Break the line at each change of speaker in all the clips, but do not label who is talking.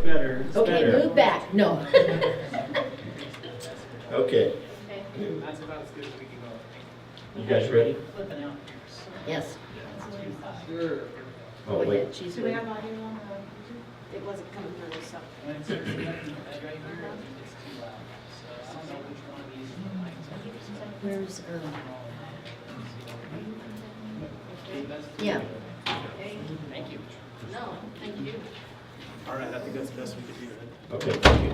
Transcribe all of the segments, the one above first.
better. It's
Okay,
better.
move back. No.
Okay,
That's about as good as we can go.
you guys ready?
Flipping out
Yes.
here.
Oh,
Go
wait.
ahead. She's
Do we
ready.
have audio on? It wasn't coming through, so.
When it starts connecting to that right here, it's too loud. So I don't know which one of these is the mic.
Where's,
Yeah.
yeah.
Thank you.
No, thank you.
All right, I think that's the best we could do.
Okay, thank you.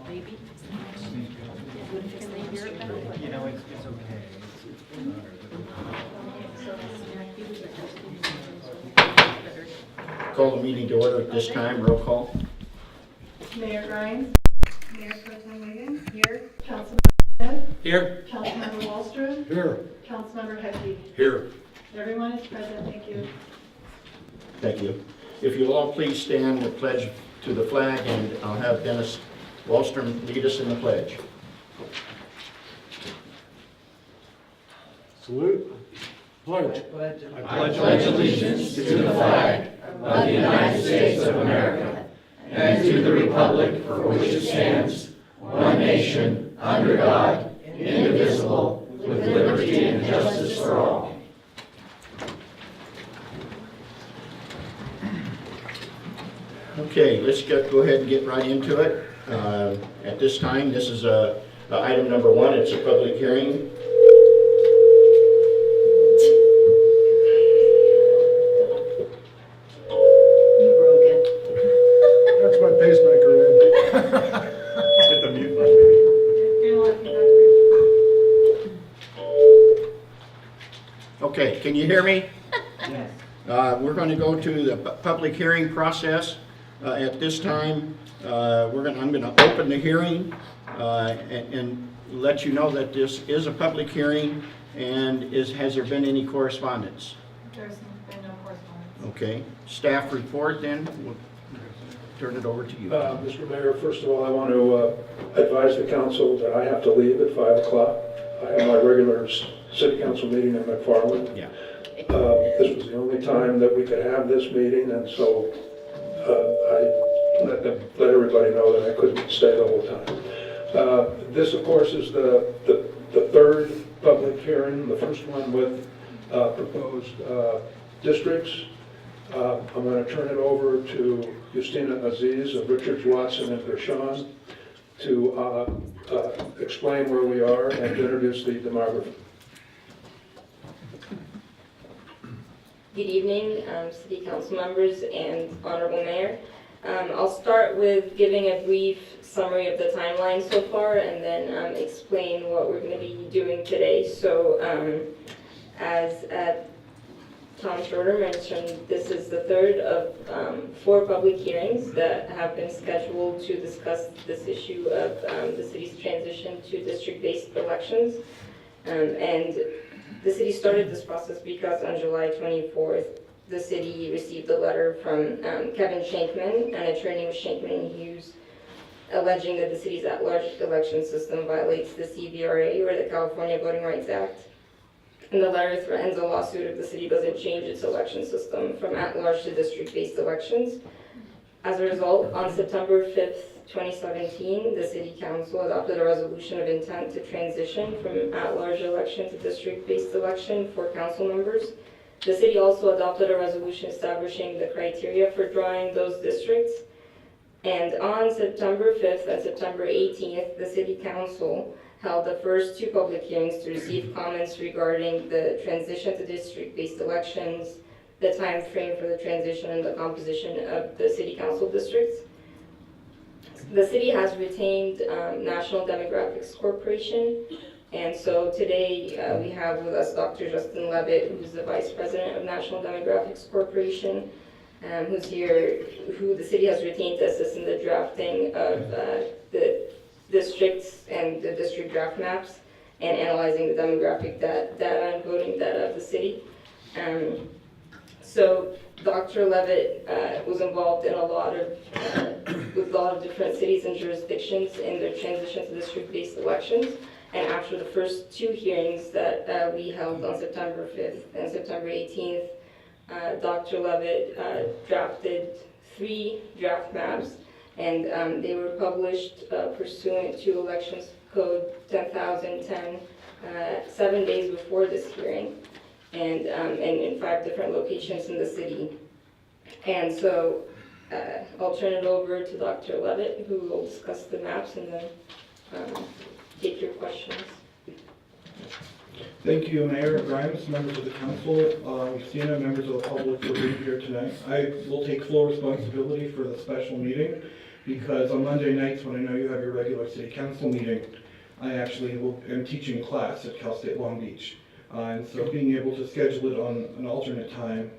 Maybe. Can they hear it better?
You know, it's okay.
Call the meeting to order at this time, roll call.
Mayor Grimes, Mayor Pro Tem Wiggin, here, Councilmember Smith,
Here.
Councilmember Wallstrom,
Here.
Councilmember Heckey.
Here.
Everyone is present, thank you.
Thank you. If you'll all please stand and pledge to the flag, and I'll have Dennis Wallstrom lead us in the pledge.
Salute. Pledge.
I pledge allegiance to the flag of the United States of America and to the republic for which it stands, one nation, under God, indivisible, with liberty and justice for all.
Okay, let's go ahead and get right into it. At this time, this is item number 1. It's a public hearing.
You broke it.
That's my pacemaker, Ed.
Hit the mute button, maybe.
Okay, can you hear me?
Yes.
We're going to go to the public hearing process. At this time, I'm going to open the hearing and let you know that this is a public hearing, and has there been any correspondence?
There's been no correspondence.
Okay, staff report then, we'll turn it over to you.
Mr. Mayor, first of all, I want to advise the council that I have to leave at 5 o'clock. I have my regular city council meeting in McFarland.
Yeah.
This was the only time that we could have this meeting, and so I let everybody know that I couldn't stay the whole time. This, of course, is the third public hearing, the first one with proposed districts. I'm going to turn it over to Justina Aziz of Richards, Watson, and Gershon to explain where we are and to introduce the demographer.
Good evening, City Council members and Honorable Mayor. I'll start with giving a brief summary of the timeline so far and then explain what we're going to be doing today. So as Tom Schroeder mentioned, this is the third of 4 public hearings that have been scheduled to discuss this issue of the city's transition to district-based elections. And the city started this process because on July 24th, the city received a letter from Kevin Shankman, an attorney with Shankman and Hughes, alleging that the city's at-large election system violates the CVRA, or the California Voting Rights Act. And the letter threatens a lawsuit if the city doesn't change its election system from at-large to district-based elections. As a result, on September 5th, 2017, the City Council adopted a resolution of intent to transition from at-large election to district-based election for council members. The city also adopted a resolution establishing the criteria for drawing those districts. And on September 5th and September 18th, the City Council held the first 2 public hearings to receive comments regarding the transition to district-based elections, the time frame for the transition, and the composition of the City Council districts. The city has retained National Demographics Corporation, and so today we have with us Dr. Justin Levitt, who's the Vice President of National Demographics Corporation, who's here, who the city has retained to assist in the drafting of the districts and the district draft maps and analyzing the demographic data and voting data of the city. So Dr. Levitt was involved in with a lot of different cities and jurisdictions in their transition to district-based elections. And after the first 2 hearings that we held on September 5th and September 18th, Dr. Levitt drafted 3 draft maps, and they were published pursuant to Elections Code 10,010, 7 days before this hearing, and in 5 different locations in the city. And so I'll turn it over to Dr. Levitt, who will discuss the maps and then take your questions.
Thank you, Mayor Grimes, members of the council, Christina, members of the public for being here tonight. I will take full responsibility for the special meeting because on Monday nights when I know you have your regular city council meeting, I actually am teaching class at Cal State Long Beach. And so being able to schedule it on an alternate time,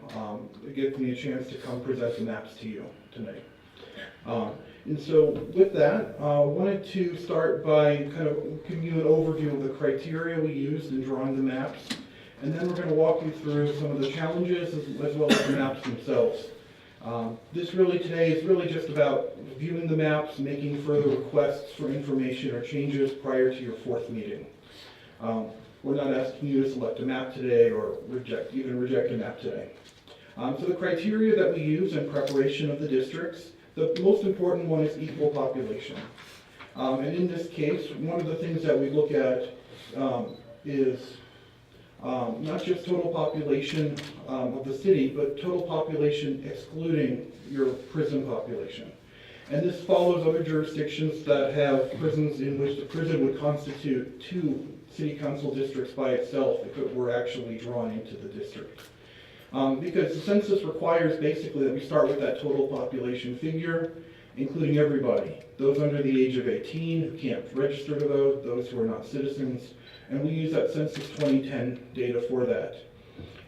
it gives me a chance to come present the maps to you tonight. And so with that, I wanted to start by kind of giving you an overview of the criteria we used in drawing the maps. And then we're going to walk you through some of the challenges as well as the maps themselves. This really today is really just about viewing the maps, making further requests for information or changes prior to your 4th meeting. We're not asking you to select a map today or even reject a map today. So the criteria that we use in preparation of the districts, the most important one is equal population. And in this case, one of the things that we look at is not just total population of the city, but total population excluding your prison population. And this follows other jurisdictions that have prisons in which the prison would constitute 2 city council districts by itself if it were actually drawn into the district. Because the census requires basically that we start with that total population figure, including everybody, those under the age of 18 who can't register to vote, those who are not citizens, and we use that Census 2010 data for that.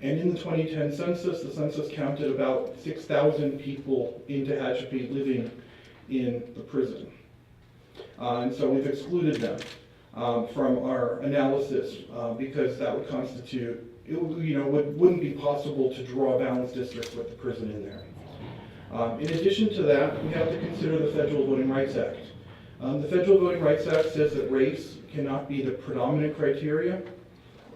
And in the 2010 census, the census counted about 6,000 people in Tehachapi living in the prison. And so we've excluded them from our analysis because that would constitute, it wouldn't be possible to draw balanced districts with the prison in there. In addition to that, we have to consider the Federal Voting Rights Act. The Federal Voting Rights Act says that race cannot be the predominant criteria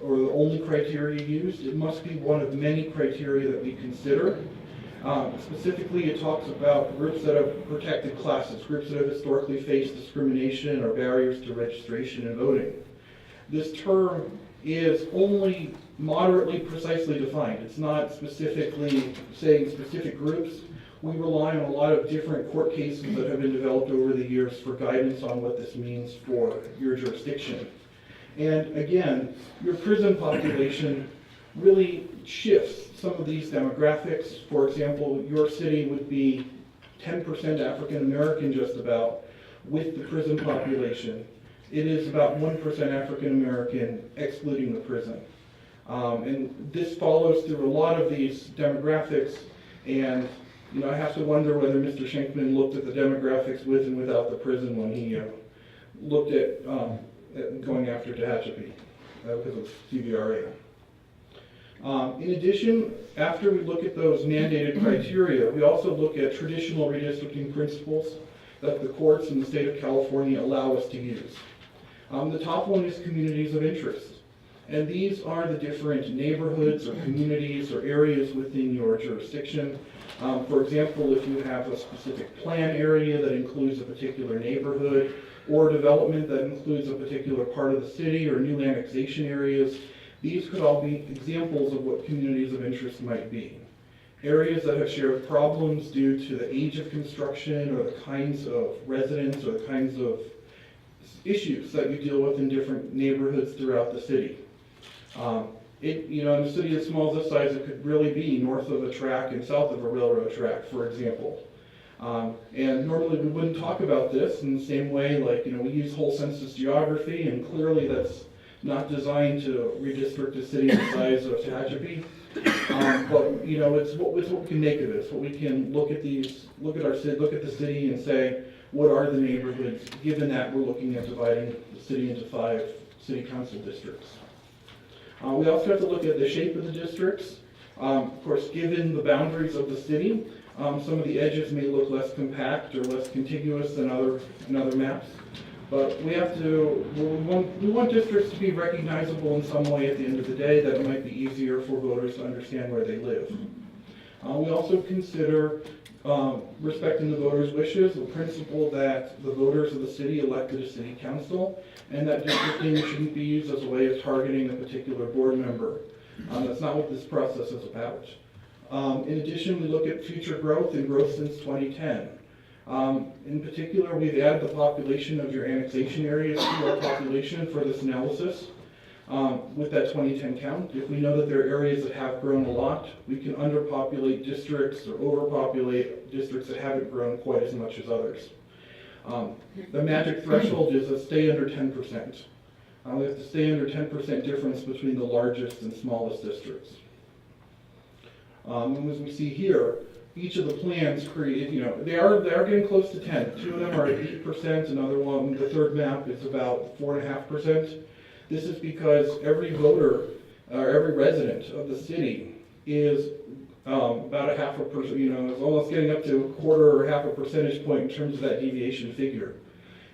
or the only criteria used. It must be one of many criteria that we consider. Specifically, it talks about groups that have protected classes, groups that have historically faced discrimination or barriers to registration and voting. This term is only moderately precisely defined. It's not specifically saying specific groups. We rely on a lot of different court cases that have been developed over the years for guidance on what this means for your jurisdiction. And again, your prison population really shifts some of these demographics. For example, your city would be 10% African American just about with the prison population. It is about 1% African American excluding the prison. And this follows through a lot of these demographics, and I have to wonder whether Mr. Schenkman looked at the demographics with and without the prison when he looked at going after Tehachapi because of CVRA. In addition, after we look at those mandated criteria, we also look at traditional redistricting principles that the courts in the state of California allow us to use. The top one is communities of interest. And these are the different neighborhoods or communities or areas within your jurisdiction. For example, if you have a specific plan area that includes a particular neighborhood, or development that includes a particular part of the city or new annexation areas, these could all be examples of what communities of interest might be. Areas that have shared problems due to the age of construction or the kinds of residents or the kinds of issues that you deal with in different neighborhoods throughout the city. In a city as small as this size, it could really be north of a track and south of a railroad track, for example. And normally we wouldn't talk about this in the same way, like, we use whole census geography, and clearly that's not designed to redistrict a city the size of Tehachapi. But it's what we can make of it. It's what we can look at our city, look at the city and say, what are the neighborhoods, given that we're looking at dividing the city into 5 city council districts. We also have to look at the shape of the districts. Of course, given the boundaries of the city, some of the edges may look less compact or less contiguous than other maps. But we want districts to be recognizable in some way at the end of the day that it might be easier for voters to understand where they live. We also consider respecting the voters' wishes, the principle that the voters of the city elected a city council, and that districting shouldn't be used as a way of targeting a particular board member. That's not what this process is about. In addition, we look at future growth and growth since 2010. In particular, we've added the population of your annexation areas to our population for this analysis. With that 2010 count, if we know that there are areas that have grown a lot, we can underpopulate districts or overpopulate districts that haven't grown quite as much as others. The magic threshold is to stay under 10%. We have to stay under 10% difference between the largest and smallest districts. And as we see here, each of the plans create, they are getting close to 10. Two of them are at 8%, another one, the third map is about 4.5%. This is because every voter, or every resident of the city is about 0.5%, is almost getting up to 1/4 or 0.5 percentage point in terms of that deviation figure.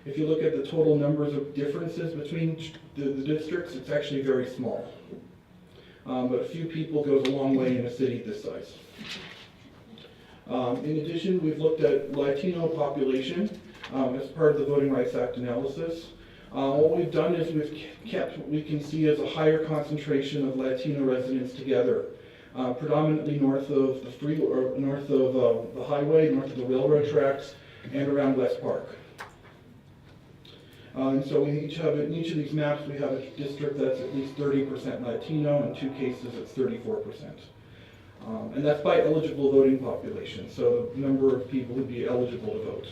If you look at the total numbers of differences between the districts, it's actually very small. But a few people goes a long way in a city this size. In addition, we've looked at Latino population as part of the Voting Rights Act analysis. What we've done is we've kept what we can see as a higher concentration of Latino residents together, predominantly north of the highway, north of the railroad tracks, and around West Park. And so in each of these maps, we have a district that's at least 30% Latino. In 2 cases, it's 34%. And that's by eligible voting population, so the number of people who'd be eligible to vote,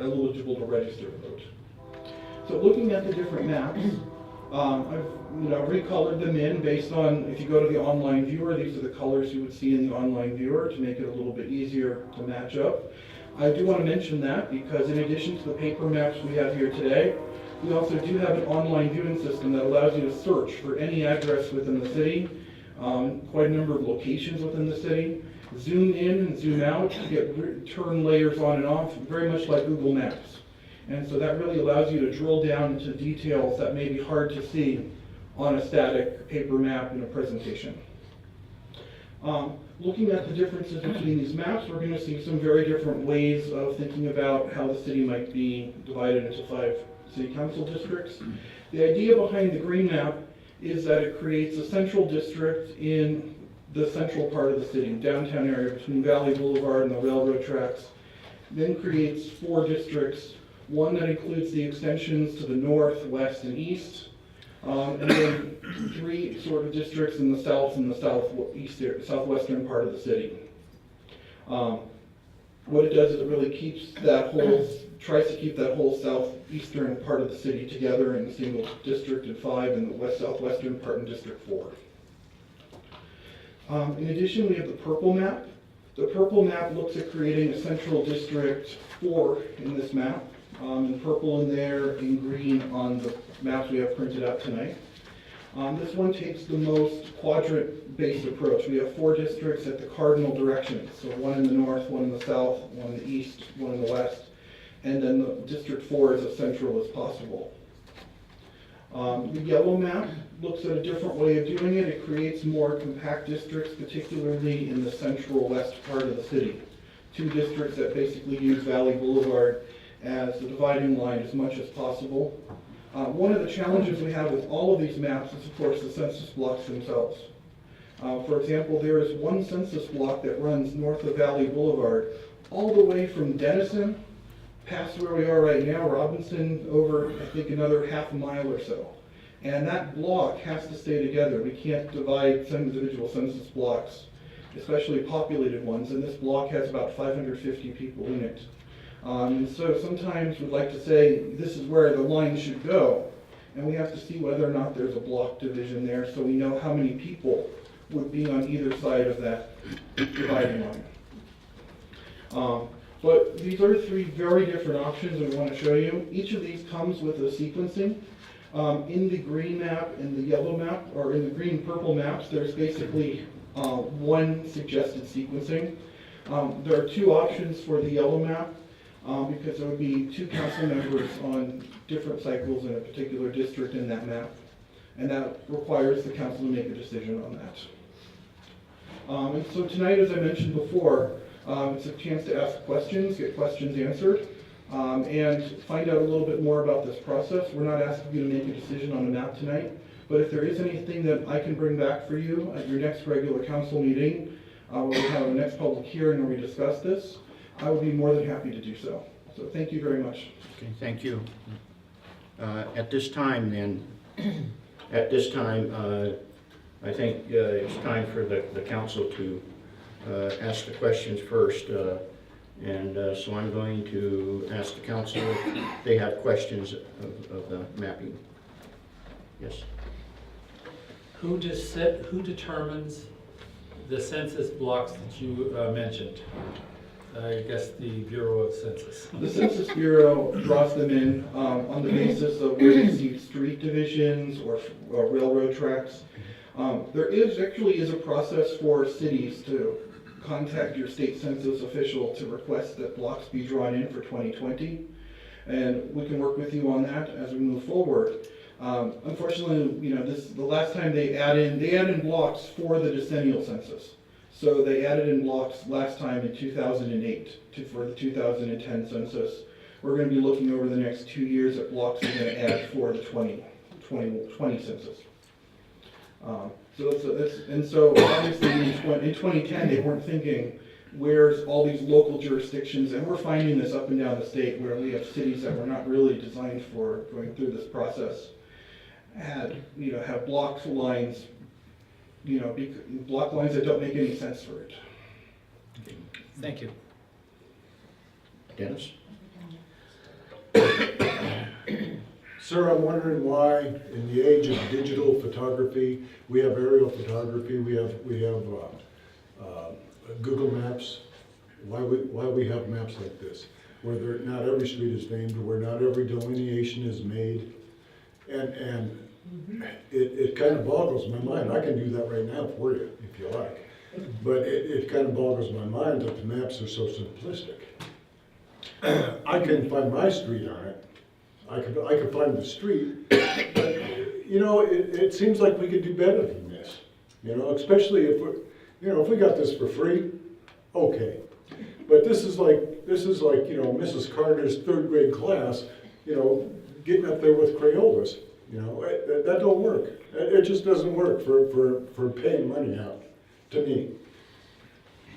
eligible to register to vote. So looking at the different maps, I've recolored them in based on, if you go to the online viewer, these are the colors you would see in the online viewer to make it a little bit easier to match up. I do want to mention that because in addition to the paper maps we have here today, we also do have an online viewing system that allows you to search for any address within the city, quite a number of locations within the city, zoom in and zoom out to get turn layers on and off, very much like Google Maps. And so that really allows you to drill down into details that may be hard to see on a static paper map in a presentation. Looking at the differences between these maps, we're going to see some very different ways of thinking about how the city might be divided into 5 city council districts. The idea behind the green map is that it creates a central district in the central part of the city, downtown area between Valley Boulevard and the railroad tracks, then creates 4 districts, one that includes the extensions to the north, west, and east, and then 3 sort of districts in the south and the southwestern part of the city. What it does is it really tries to keep that whole southeastern part of the city together in a single district in 5 and the southwestern part in District 4. In addition, we have the purple map. The purple map looks at creating a central District 4 in this map. In purple in there, in green on the maps we have printed out tonight. This one takes the most quadrant-based approach. We have 4 districts at the cardinal directions. So one in the north, one in the south, one in the east, one in the west. And then the District 4 is as central as possible. The yellow map looks at a different way of doing it. It creates more compact districts, particularly in the central west part of the city. 2 districts that basically use Valley Boulevard as the dividing line as much as possible. One of the challenges we have with all of these maps is, of course, the census blocks themselves. For example, there is one census block that runs north of Valley Boulevard all the way from Denison past where we are right now, Robinson, over, I think, another half a mile or so. And that block has to stay together. We can't divide some individual census blocks, especially populated ones, and this block has about 550 people in it. And so sometimes we'd like to say this is where the line should go, and we have to see whether or not there's a block division there so we know how many people would be on either side of that dividing line. But these are 3 very different options that we want to show you. Each of these comes with a sequencing. In the green map and the yellow map, or in the green and purple maps, there's basically 1 suggested sequencing. There are 2 options for the yellow map. Because there would be 2 council members on different cycles in a particular district in that map. And that requires the council to make a decision on that. And so tonight, as I mentioned before, It's a chance to ask questions, get questions answered, and find out a little bit more about this process. We're not asking you to make a decision on a map tonight, but if there is anything that I can bring back for you at your next regular council meeting, when we have our next public hearing where we discuss this, I would be more than happy to do so. So thank you very much.
Okay, thank you. At this time then, I think it's time for the council to ask the questions first. So I'm going to ask the council if they have questions of the mapping. Yes.
Who determines the census blocks that you mentioned? I guess the Bureau of Census.
The Census Bureau draws them in on the basis of where they see street divisions or railroad tracks. There actually is a process for cities to contact your state census official to request that blocks be drawn in for 2020. And we can work with you on that as we move forward. Unfortunately, the last time they add in blocks for the decennial census. So they added in blocks last time in 2008 for the 2010 census. We're going to be looking over the next 2 years at blocks we're going to add for the 2020 census. So obviously in 2010 they weren't thinking where's all these local jurisdictions, and we're finding this up and down the state where we have cities that were not really designed for going through this process. Have block lines, block lines that don't make any sense for it.
Thank you.
Dennis?
Sir, I'm wondering why, in the age of digital photography, we have aerial photography, we have Google Maps, why we have maps like this, where not every street is named, where not every delineation is made, and it kind of boggles my mind. I can do that right now for you, if you like, but it kind of boggles my mind that the maps are so simplistic. I can find my street on it. I could find the street, but it seems like we could do better than this. Especially if we got this for free, okay. But this is like Mrs. Carter's third grade class, getting up there with Crayolas. That don't work. It just doesn't work for paying money out to me.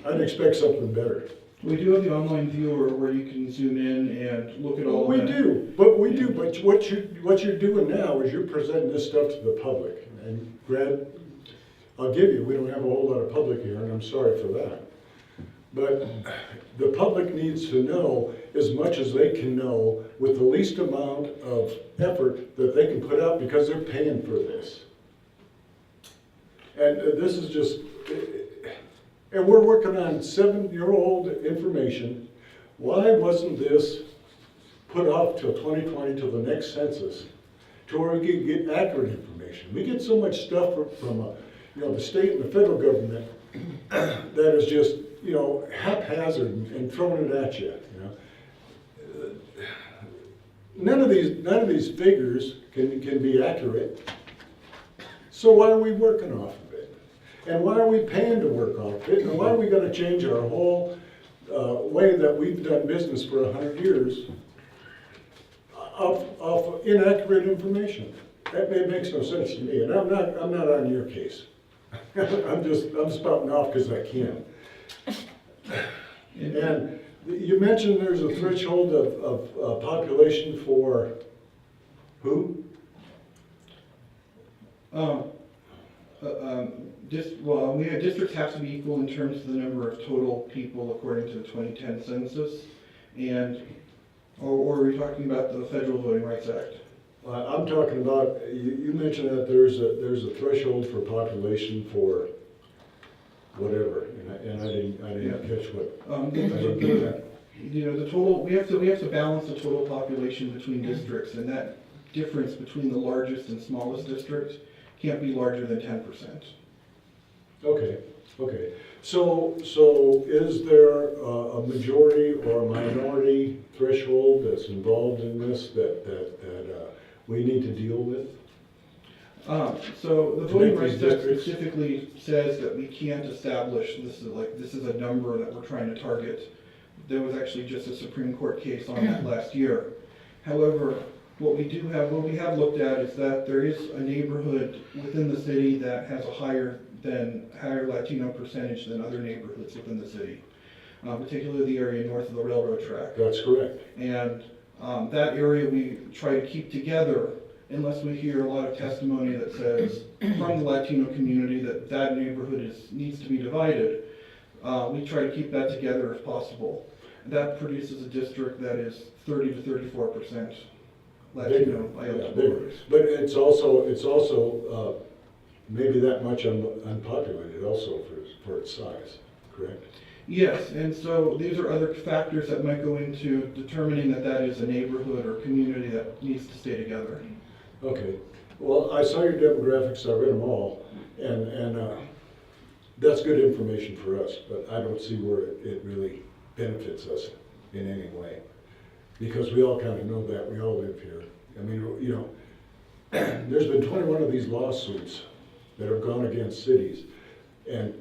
I'd expect something better.
We do have the online viewer where you can zoom in and look at all
We
that.
do, but what you're doing now is you're presenting this stuff to the public. And Brad, I'll give you, we don't have a whole lot of public here, and I'm sorry for that. But the public needs to know as much as they can know with the least amount of effort that they can put out because they're paying for this. And this is just, and we're working on 7-year-old information. Why wasn't this put off till 2020, till the next census, to where we can get accurate information? We get so much stuff from the state and the federal government that is just, haphazard and throwing it at you. None of these figures can be accurate. So why are we working off of it? And why are we paying to work off it? And why are we going to change our whole way that we've done business for 100 years of inaccurate information? That makes no sense to me. And I'm not on your case. I'm spouting off because I can. And you mentioned there's a threshold of population for who?
Districts have to be equal in terms of the number of total people according to the 2010 census, or are we talking about the Federal Voting Rights Act?
I'm talking about, you mentioned that there's a threshold for population for whatever, and I didn't catch what.
The total, we have to balance the total population between districts, and that difference between the largest and smallest districts can't be larger than 10%.
Okay. So is there a majority or a minority threshold that's involved in this that we need to deal with?
So the
To
Voting
make
Rights
these
Act
districts?
specifically says that we can't establish, this is a number that we're trying to target. There was actually just a Supreme Court case on that last year. However, what we have looked at is that there is a neighborhood within the city that has a higher Latino percentage than other neighborhoods within the city, particularly the area north of the railroad track.
That's correct.
And that area we try to keep together unless we hear a lot of testimony that says from the Latino community that that neighborhood needs to be divided. We try to keep that together if possible. That produces a district that is 30 to 34% Latino eligible
Bigger.
voters.
But it's also maybe that much unpopulated also for its size, correct?
Yes, and so these are other factors that might go into determining that that is a neighborhood or community that needs to stay together.
Okay, well, I saw your demographics, I read them all, and that's good information for us, but I don't see where it really benefits us in any way. Because we all kind of know that, we all live here. I mean, you know, there's been 21 of these lawsuits that have gone against cities, and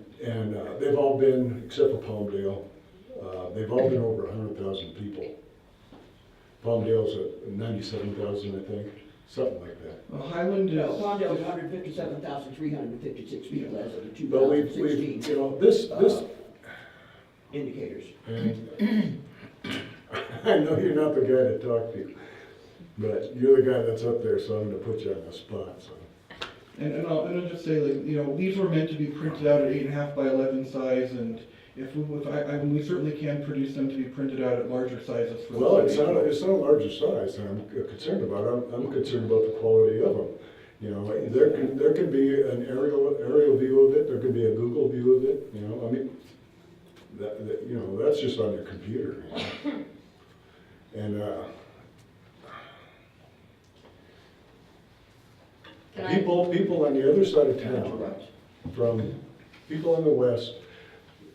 they've all been, except for Palmdale, they've all been over 100,000 people. Palmdale's at 97,000, I think. Something like that.
Highland is...
Palmdale's 157,356 people as of the
But we've,
2016
you know, this,
indicators.
and I know you're not the guy to talk to, but you're the guy that's up there, so I'm gonna put you on the spot, so.
And I'll just say, like, you know, these were meant to be printed out at 8.5 by 11 size, and we certainly can produce them to be printed out at larger sizes for the
Well,
city.
it's not a larger size that I'm concerned about. I'm concerned about the quality of them. You know, there can be an aerial view of it. There could be a Google view of it. You know, I mean, that you know, that's just on your computer. You know? And people on the other side of town, from people in the west.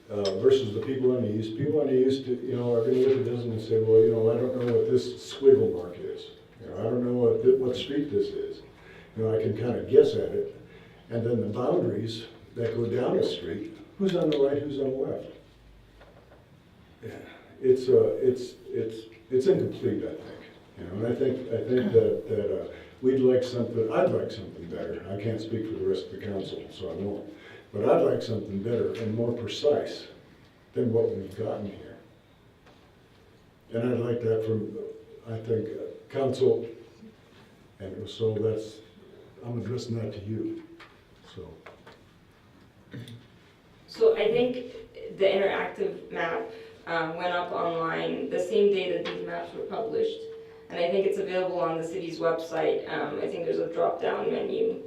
Versus the people on the east. People on the east, you know, are going to look at this and say, well, you know, I don't know what this squiggle mark is. You know, I don't know what street this is. You know, I can kind of guess at it. And then the boundaries that go down the street, who's on the right, who's on the left? Yeah, it's incomplete, I think. You know, and I think that I'd like something better. I can't speak for the rest of the council, so I won't. But I'd like something better and more precise than what we've gotten here. And I'd like that from, I think, council, and so I'm addressing that to you, so.
So I think the interactive map went up online the same day that these maps were published. And I think it's available on the city's website. I think there's a drop-down menu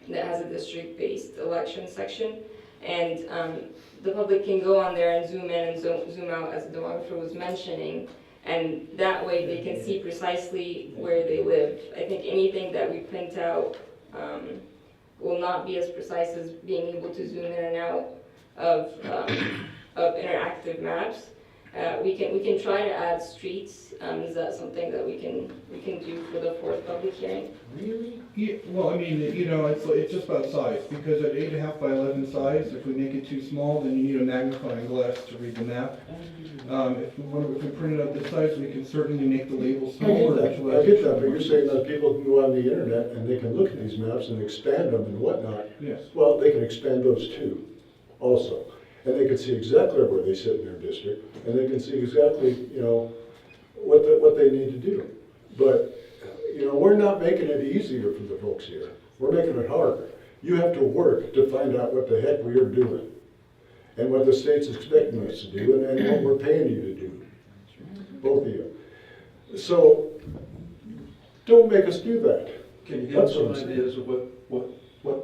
that has a district-based election section. And the public can go on there and zoom in and zoom out, as the demographer was mentioning. And that way they can see precisely where they live. I think anything that we print out will not be as precise as being able to zoom in and out of interactive maps. We can try to add streets. Is that something that we can do for the fourth public hearing?
Really?
Yeah, well, I mean, you know, it's just about size, because at 8.5 by 11 size, if we make it too small, then you need a magnifying glass to read the map. If we print it out this size, we can certainly make the labels smaller.
I get that, but you're saying that people can go on the internet and they can look at these maps and expand them and whatnot.
Yes.
Well, they can expand those too, also. And they can see exactly where they sit in their district, and they can see exactly, you know, what they need to do. But, you know, we're not making it easier for the folks here. We're making it harder. You have to work to find out what the heck we are doing, and what the state's expecting us to do, and what we're paying you to do, both of you. So, don't make us do that.
Can you give us some ideas of what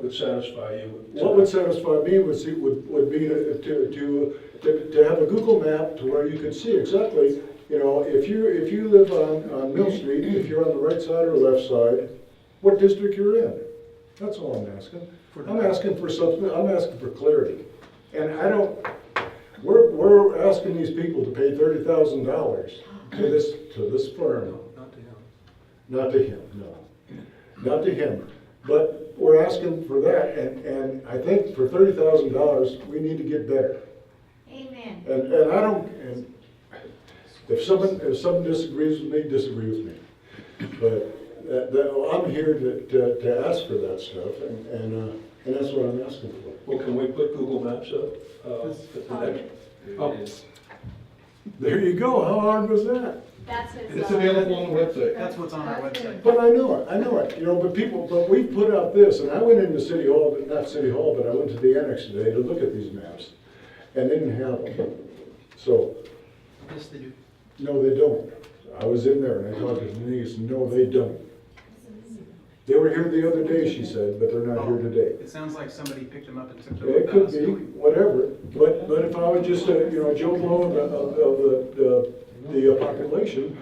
would satisfy you?
What would satisfy me would be to have a Google map to where you can see exactly, you know, if you live on Mill Street, if you're on the right side or left side, what district you're in. That's all I'm asking. I'm asking for something. I'm asking for clarity. And we're asking these people to pay $30,000 to this firm.
Not to him.
Not to him, no. Not to him. But we're asking for that, and I think for $30,000, we need to get better.
Amen.
And I don't, and if someone disagrees with me, disagree with me. But I'm here to ask for that stuff, and that's what I'm asking for.
Well, can we put Google Maps up? At the next- Oh,
There you go, how hard was that?
That's his.
It's available on the website.
That's what's on our website.
But I know it, you know, but we put out this, and I went into City Hall, not City Hall, but I went to the annex today to look at these maps, and they didn't have them. So,
Yes, they do.
no, they don't. I was in there and I talked to Denise, no, they don't. They were here the other day, she said, but they're not here today.
It sounds like somebody picked them up and took them.
It could be, whatever, but if I was just a, you know, Joe Blow of the population,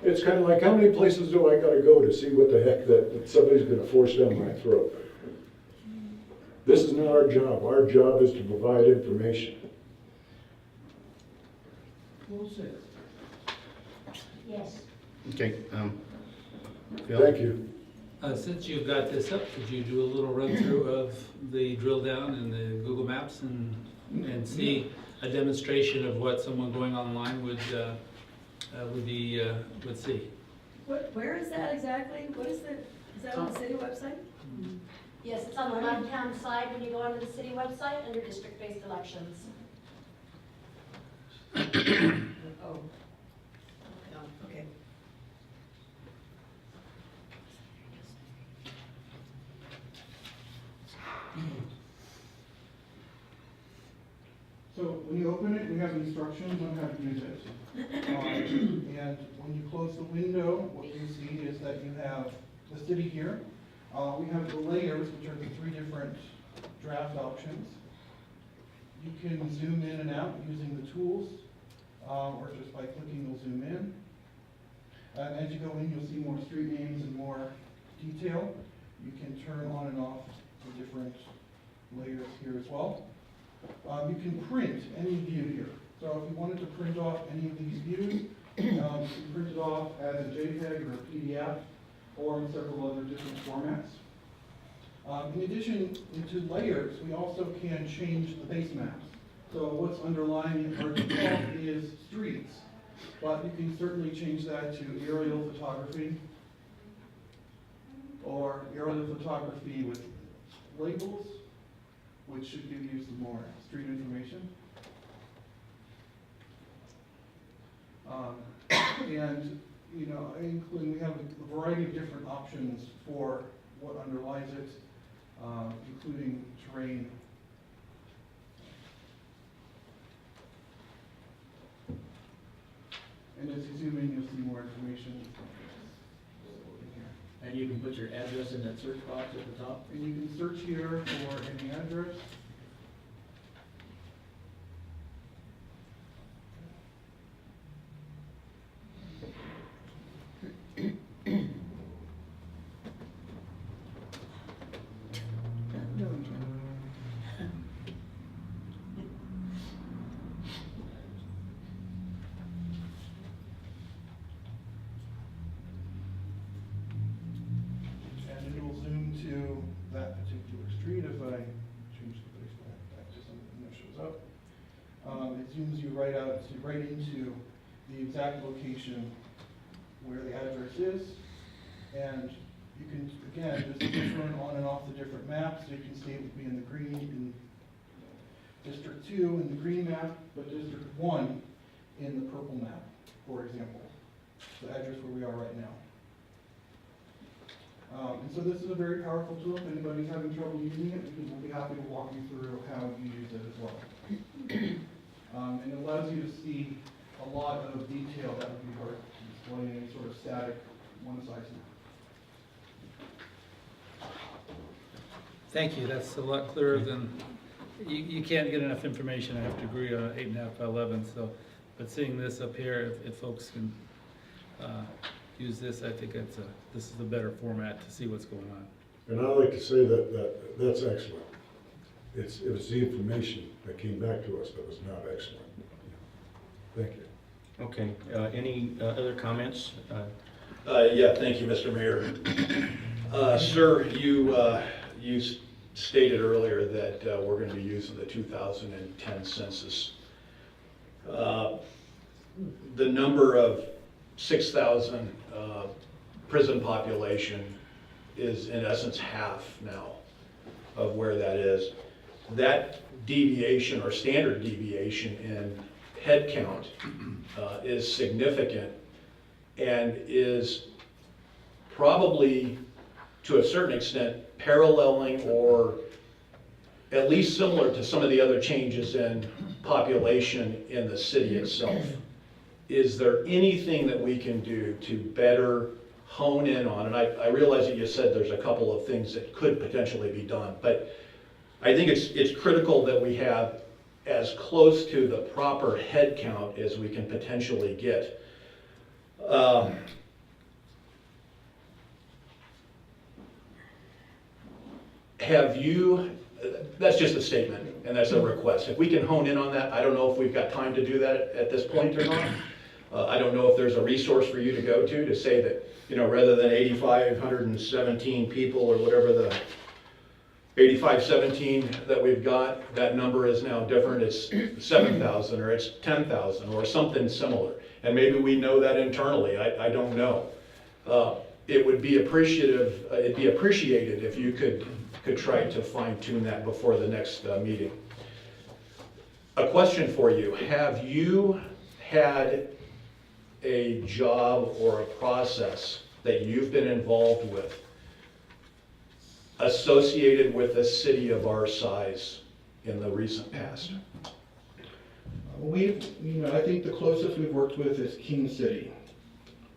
it's kind of like, how many places do I gotta go to see what the heck that somebody's gonna force down my throat? This is not our job. Our job is to provide information.
Yes.
Okay, Phil?
Thank you.
Since you've got this up, could you do a little run through of the drill down in the Google Maps and see a demonstration of what someone going online would see?
Where is that exactly? What is that on the city website?
Yes, it's on the left-hand side when you go onto the city website under district-based elections.
Oh. No, okay.
So when you open it, we have instructions on how to use it. And when you close the window, what you see is that you have the city here. We have the layers, which are the 3 different draft options. You can zoom in and out using the tools, or just by clicking you'll zoom in. As you go in, you'll see more street names and more detail. You can turn on and off the different layers here as well. You can print any view here. So if you wanted to print off any of these views, you can print it off as a JPEG or a PDF or in several other different formats. In addition to layers, we also can change the base maps. So what's underlying our default is streets, but you can certainly change that to aerial photography or aerial photography with labels, which should give you some more street information. And, you know, we have a variety of different options for what underlies it, including terrain. And as you zoom in, you'll see more information.
And you can put your address in that search box at the top.
And you can search here for any address. And it will zoom to that particular street if I change the base map back to something that shows up. It zooms you right into the exact location where the address is. And you can, again, just turn on and off the different maps. So you can see it would be in the green in District 2 in the green map, but District 1 in the purple map, for example. The address where we are right now. And so this is a very powerful tool. If anybody's having trouble using it, we'll be happy to walk you through how you use it as well. And it allows you to see a lot of detail that would be hard to display in any sort of static one-size map.
Thank you, that's a lot clearer than, you can't get enough information, I have to agree, on 8.5 by 11, so, but seeing this up here, if folks can use this, I think this is a better format to see what's going on.
And I'd like to say that's excellent. It was the information that came back to us that was not excellent. Thank you.
Okay, any other comments?
Yeah, thank you, Mr. Mayor.
Sir, you stated earlier that we're going to be using the 2010 census. The number of 6,000 prison population is in essence half now of where that is. That deviation or standard deviation in head count is significant and is probably to a certain extent paralleling or at least similar to some of the other changes in population in the city itself. Is there anything that we can do to better hone in on, and I realize that you said there's a couple of things that could potentially be done, but I think it's critical that we have as close to the proper head count as we can potentially get. Have you, that's just a statement, and that's a request. If we can hone in on that, I don't know if we've got time to do that at this point or not. I don't know if there's a resource for you to go to say that, you know, rather than 8,517 people or whatever the 8517 that we've got, that number is now different. It's 7,000 or it's 10,000 or something similar. And maybe we know that internally. I don't know. It would be appreciative. It'd be appreciated if you could try to fine tune that before the next meeting. A question for you: have you had a job or a process that you've been involved with associated with a city of our size in the recent past?
I think the closest we've worked with is King City,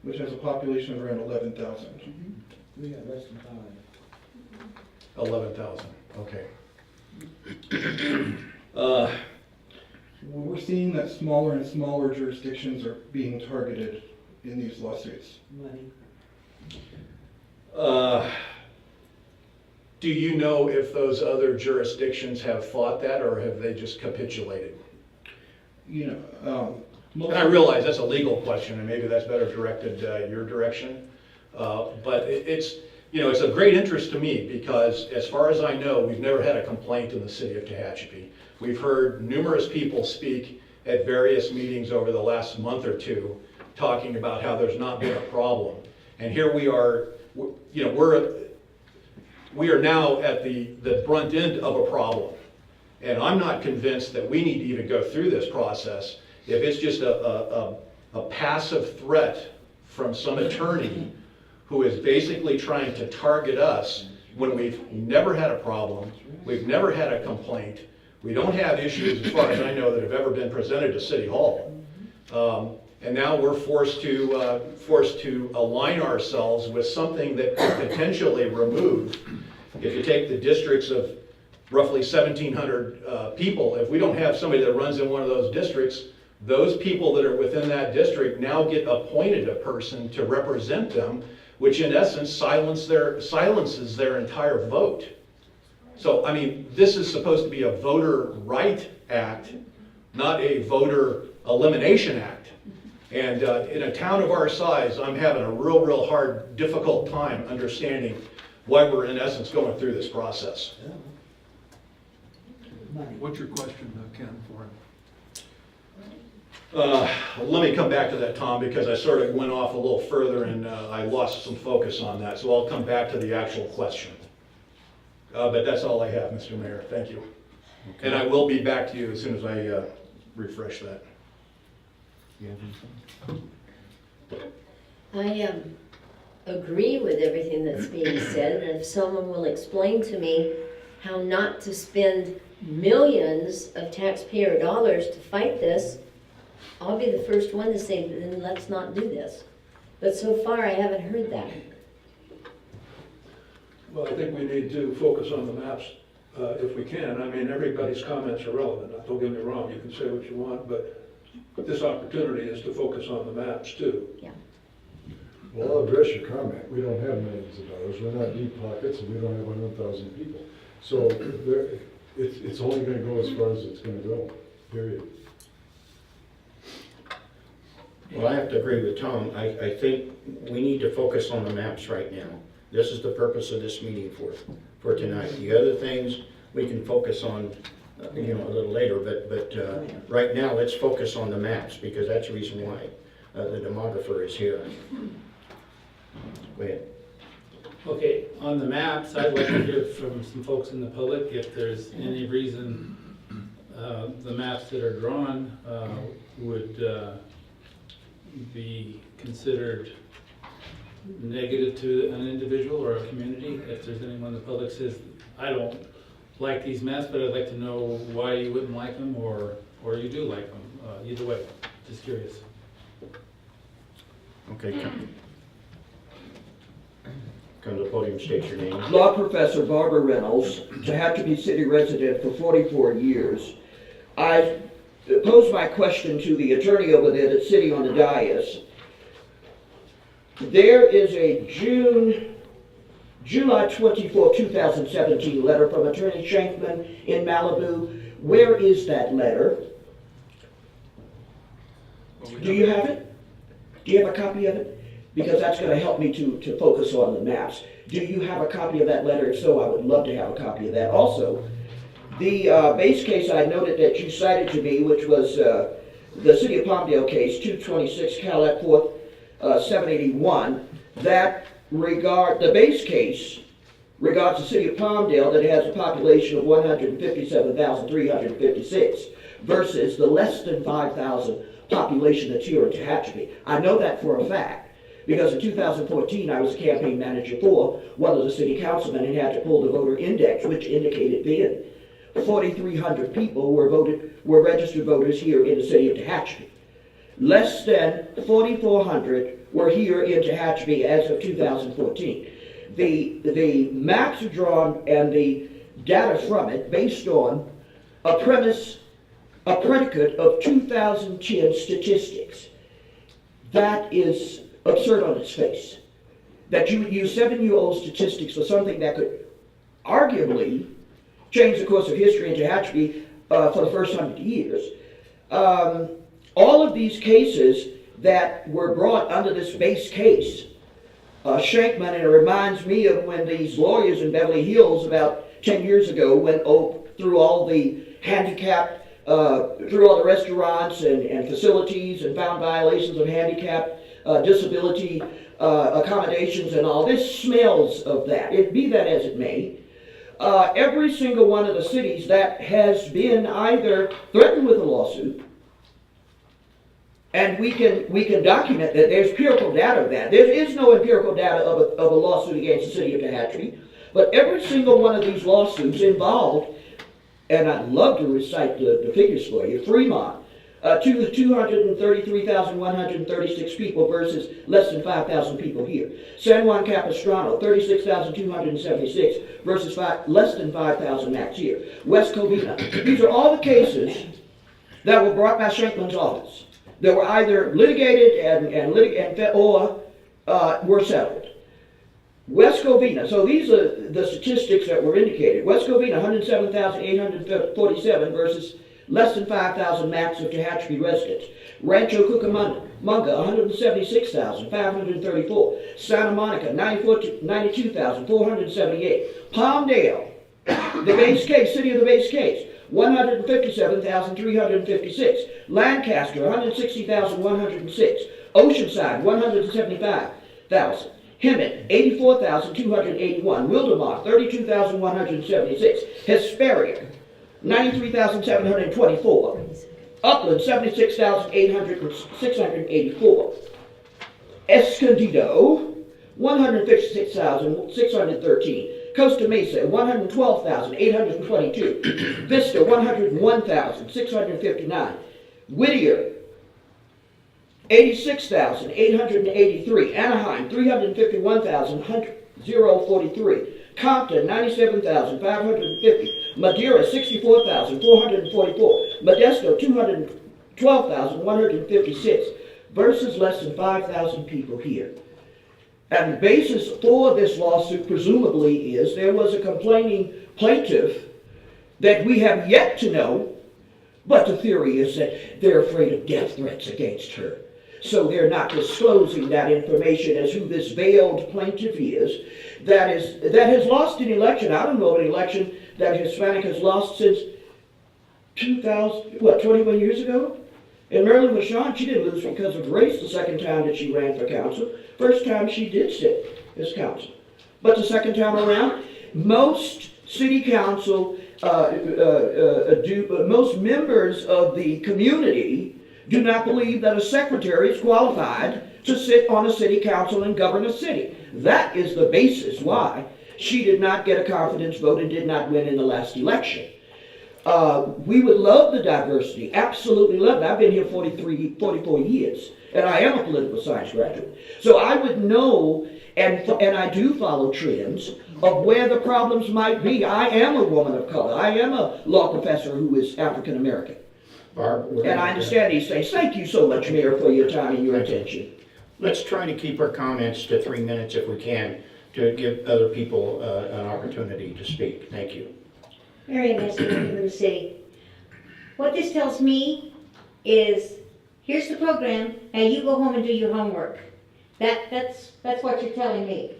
which has a population of around 11,000.
We got less than 5.
11,000, okay.
We're seeing that smaller and smaller jurisdictions are being targeted in these lawsuits.
Money.
Do you know if those other jurisdictions have fought that, or have they just capitulated?
You know,
And I realize that's a legal question, and maybe that's better directed your direction. But it's a great interest to me because, as far as I know, we've never had a complaint in the city of Tehachapi. We've heard numerous people speak at various meetings over the last month or two, talking about how there's not been a problem. And here we are, we are now at the brunt end of a problem. And I'm not convinced that we need to even go through this process if it's just a passive threat from some attorney who is basically trying to target us when we've never had a problem, we've never had a complaint, we don't have issues, as far as I know, that have ever been presented to City Hall. And now we're forced to align ourselves with something that could potentially remove, if you take the districts of roughly 1,700 people, if we don't have somebody that runs in one of those districts, those people that are within that district now get appointed a person to represent them, which in essence silences their entire vote. So, I mean, this is supposed to be a voter right act, not a voter elimination act. And in a town of our size, I'm having a real hard, difficult time understanding why we're in essence going through this process.
What's your question, Ken, for him?
Let me come back to that, Tom, because I sort of went off a little further and I lost some focus on that. So I'll come back to the actual question. But that's all I have, Mr. Mayor. Thank you. Okay. And I will be back to you as soon as I refresh that.
I agree with everything that's being said, and if someone will explain to me how not to spend millions of taxpayer dollars to fight this, I'll be the first one to say, then let's not do this. But so far, I haven't heard that.
Well, I think we need to focus on the maps if we can. I mean, everybody's comments are relevant. Don't get me wrong, you can say what you want, but this opportunity is to focus on the maps too.
Yeah.
Well, I'll address your comment. We don't have millions of dollars. We're not deep pockets, and we don't have 100,000 people. So it's only going to go as far as it's going to go, period.
Well, I have to agree with Tom. I think we need to focus on the maps right now. This is the purpose of this meeting for tonight. The other things we can focus on, a little later, but right now, let's focus on the maps, because that's the reason why the demographer is here. Go ahead.
Okay, on the maps, I'd like to hear from some folks in the public if there's any reason the maps that are drawn would be considered negative to an individual or a community. If there's anyone in the public says, I don't like these maps, but I'd like to know why you wouldn't like them, or you do like them. Either way, just curious.
Okay, come to the podium, state your name.
Law Professor Barbara Reynolds, Tehachapi City resident for 44 years. I posed my question to the attorney over there that's sitting on the dais. There is a July 24, 2017 letter from Attorney Shankman in Malibu. Where is that letter? Do you have it? Do you have a copy of it? Because that's going to help me to focus on the maps. Do you have a copy of that letter? If so, I would love to have a copy of that. Also, the base case I noted that you cited to me, which was the City of Palmdale case, 226 Cadillac 4th, 781, that the base case regards the City of Palmdale that has a population of 157,356 versus the less than 5,000 population that's here in Tehachapi. I know that for a fact, because in 2014 I was a campaign manager for one of the city councilmen and had to pull the voter index, which indicated then 4,300 people were registered voters here in the city of Tehachapi. Less than 4,400 were here in Tehachapi as of 2014. The maps are drawn and the data from it based on a predicate of 2010 statistics. That is absurd on its face. That you would use 7-year-old statistics for something that could arguably change the course of history in Tehachapi for the first 100 years. All of these cases that were brought under this base case, Shankman, and it reminds me of when these lawyers in Beverly Hills about 10 years ago went through all the handicapped, through all the restaurants and facilities and found violations of handicap, disability accommodations and all. This smells of that. It be that as it may. Every single one of the cities that has been either threatened with a lawsuit, and we can document that there's empirical data of that. There is no empirical data of a lawsuit against the city of Tehachapi, but every single one of these lawsuits involved, and I'd love to recite the figures for you. Fremont, 233,136 people versus less than 5,000 people here. San Juan Capistrano, 36,276 versus less than 5,000 max here. West Covina. These are all the cases that were brought by Shankman's office. They were either litigated or were settled. West Covina, so these are the statistics that were indicated. West Covina, 107,847 versus less than 5,000 max of Tehachapi residents. Rancho Cucamonga, 176,534. Santa Monica, 92,478. Palmdale, the base case, city of the base case, 157,356. Lancaster, 160,106. Oceanside, 175,000. Hemet, 84,281. Wildemar, 32,176. Hesperia, 93,724. Upland, 76,684. Escondido, 156,613. Costa Mesa, 112,822. Vista, 101,659. Whittier, 86,883. Anaheim, 351,043. Compton, 97,550. Madeira, 64,444. Modesto, 212,156 versus less than 5,000 people here. And the basis for this lawsuit presumably is there was a complaining plaintiff that we have yet to know, but the theory is that they're afraid of death threats against her. so they're not disclosing that information as who this veiled plaintiff is that has lost an election. I don't know of an election that Hispanic has lost since 21 years ago? And Marilyn LaShawn, she didn't lose because of race the second time that she ran for council. First time she did sit as council. But the second time around, most city council, most members of the community do not believe that a secretary is qualified to sit on a city council and govern a city. That is the basis why she did not get a confidence vote and did not win in the last election. We would love the diversity, absolutely love it. I've been here 44 years, and I am a political science graduate. So I would know, and I do follow trends of where the problems might be. I am a woman of color. I am a law professor who is African American.
Barb,
And I understand these things. Thank you so much, Mayor, for your time and your attention.
let's try to keep our comments to 3 minutes if we can, to give other people an opportunity to speak. Thank you.
Mary Nestor from the city. What this tells me is, here's the program, now you go home and do your homework. That's what you're telling me.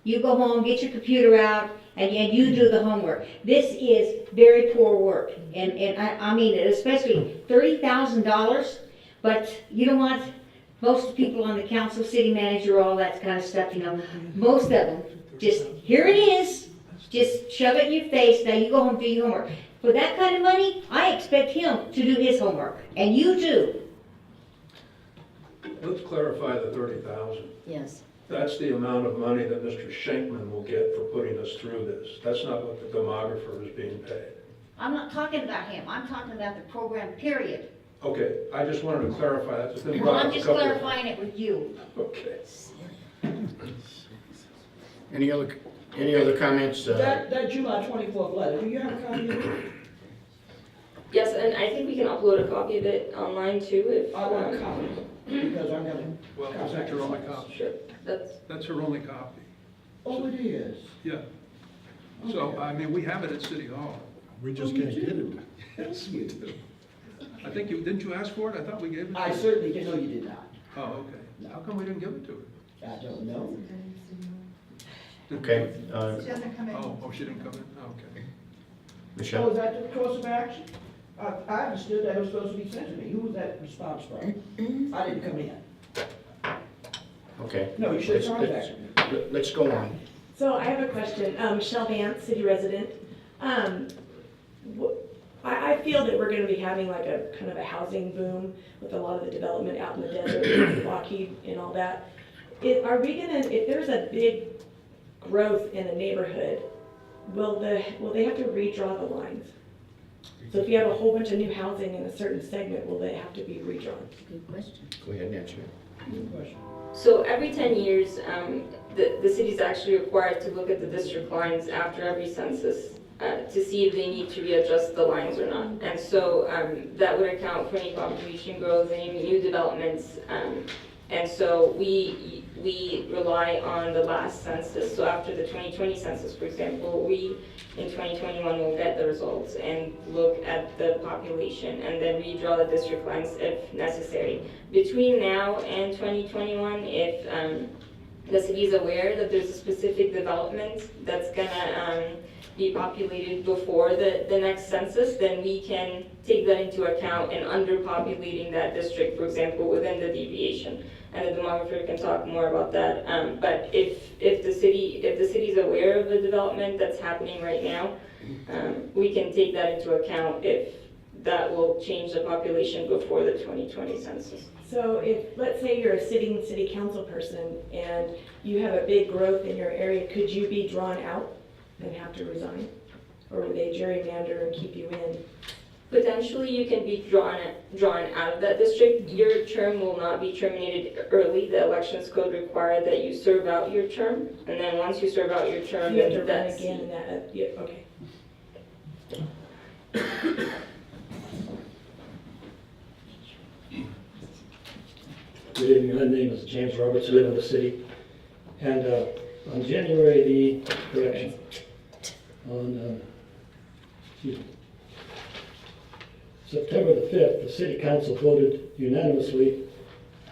You go home, get your computer out, and you do the homework. This is very poor work, and I mean it, especially $30,000, but you know what? Most people on the council, city manager, all that kind of stuff, you know, most of them, just, here it is, just shove it in your face, now you go home and do your homework. For that kind of money, I expect him to do his homework, and you too.
Let's clarify the 30,000.
Yes.
That's the amount of money that Mr. Schenkman will get for putting us through this. That's not what the demographer is being paid.
I'm not talking about him, I'm talking about the program, period.
Okay, I just wanted to clarify that. It's been
Well,
brought
I'm
up a
just
couple of
clarifying it with you.
Okay.
Any other comments?
That July 24th letter, do you have a copy of it?
Yes, and I think we can upload a copy of it online too if.
I want a copy, because I'm gonna.
Well, is that your only copy?
Sure,
That's her only copy.
Oh, it is?
Yeah. So, I mean, we have it at City Hall.
We just can't get it.
Yes, we do. I think didn't you ask for it? I thought we gave it to
I
you.
certainly didn't know you did not.
Oh, okay. How come we didn't give it to her?
I don't know.
Okay.
She hasn't come in.
Oh, she didn't come in? Oh, okay.
Michelle?
Oh, is that the course of action? I understood that it was supposed to be sent to me. Who was that response from? I didn't come in.
Okay.
No, you should have contacted me.
Let's go on.
So I have a question. Michelle Vance, city resident. I feel that we're going to be having like a kind of a housing boom with a lot of the development out in the desert, Lockheed and all that. Are we going to, if there's a big growth in a neighborhood, will they have to redraw the lines? So if you have a whole bunch of new housing in a certain segment, will they have to be redrawn?
Good question.
Go ahead and answer it.
Good question.
So every 10 years, the city's actually required to look at the district lines after every census to see if they need to readjust the lines or not. And so that would account for any population growth, any new developments. And so we rely on the last census. So after the 2020 census, for example, we in 2021 will get the results and look at the population and then redraw the district lines if necessary. Between now and 2021, if the city is aware that there's a specific development that's gonna be populated before the next census, then we can take that into account in underpopulating that district, for example, within the deviation. And the demographer can talk more about that. But if the city is aware of the development that's happening right now, we can take that into account if that will change the population before the 2020 census.
So if, let's say you're a sitting city council person and you have a big growth in your area, could you be drawn out and have to resign? Or would they gerrymander and keep you in?
Potentially, you can be drawn out of that district. Your term will not be terminated early. The elections code require that you serve out your term, and then once you serve out your term,
You have to run
that's
again in that, yeah, okay.
Good evening, my name is James Roberts, I live in the city. And on January September the 5th, the city council voted unanimously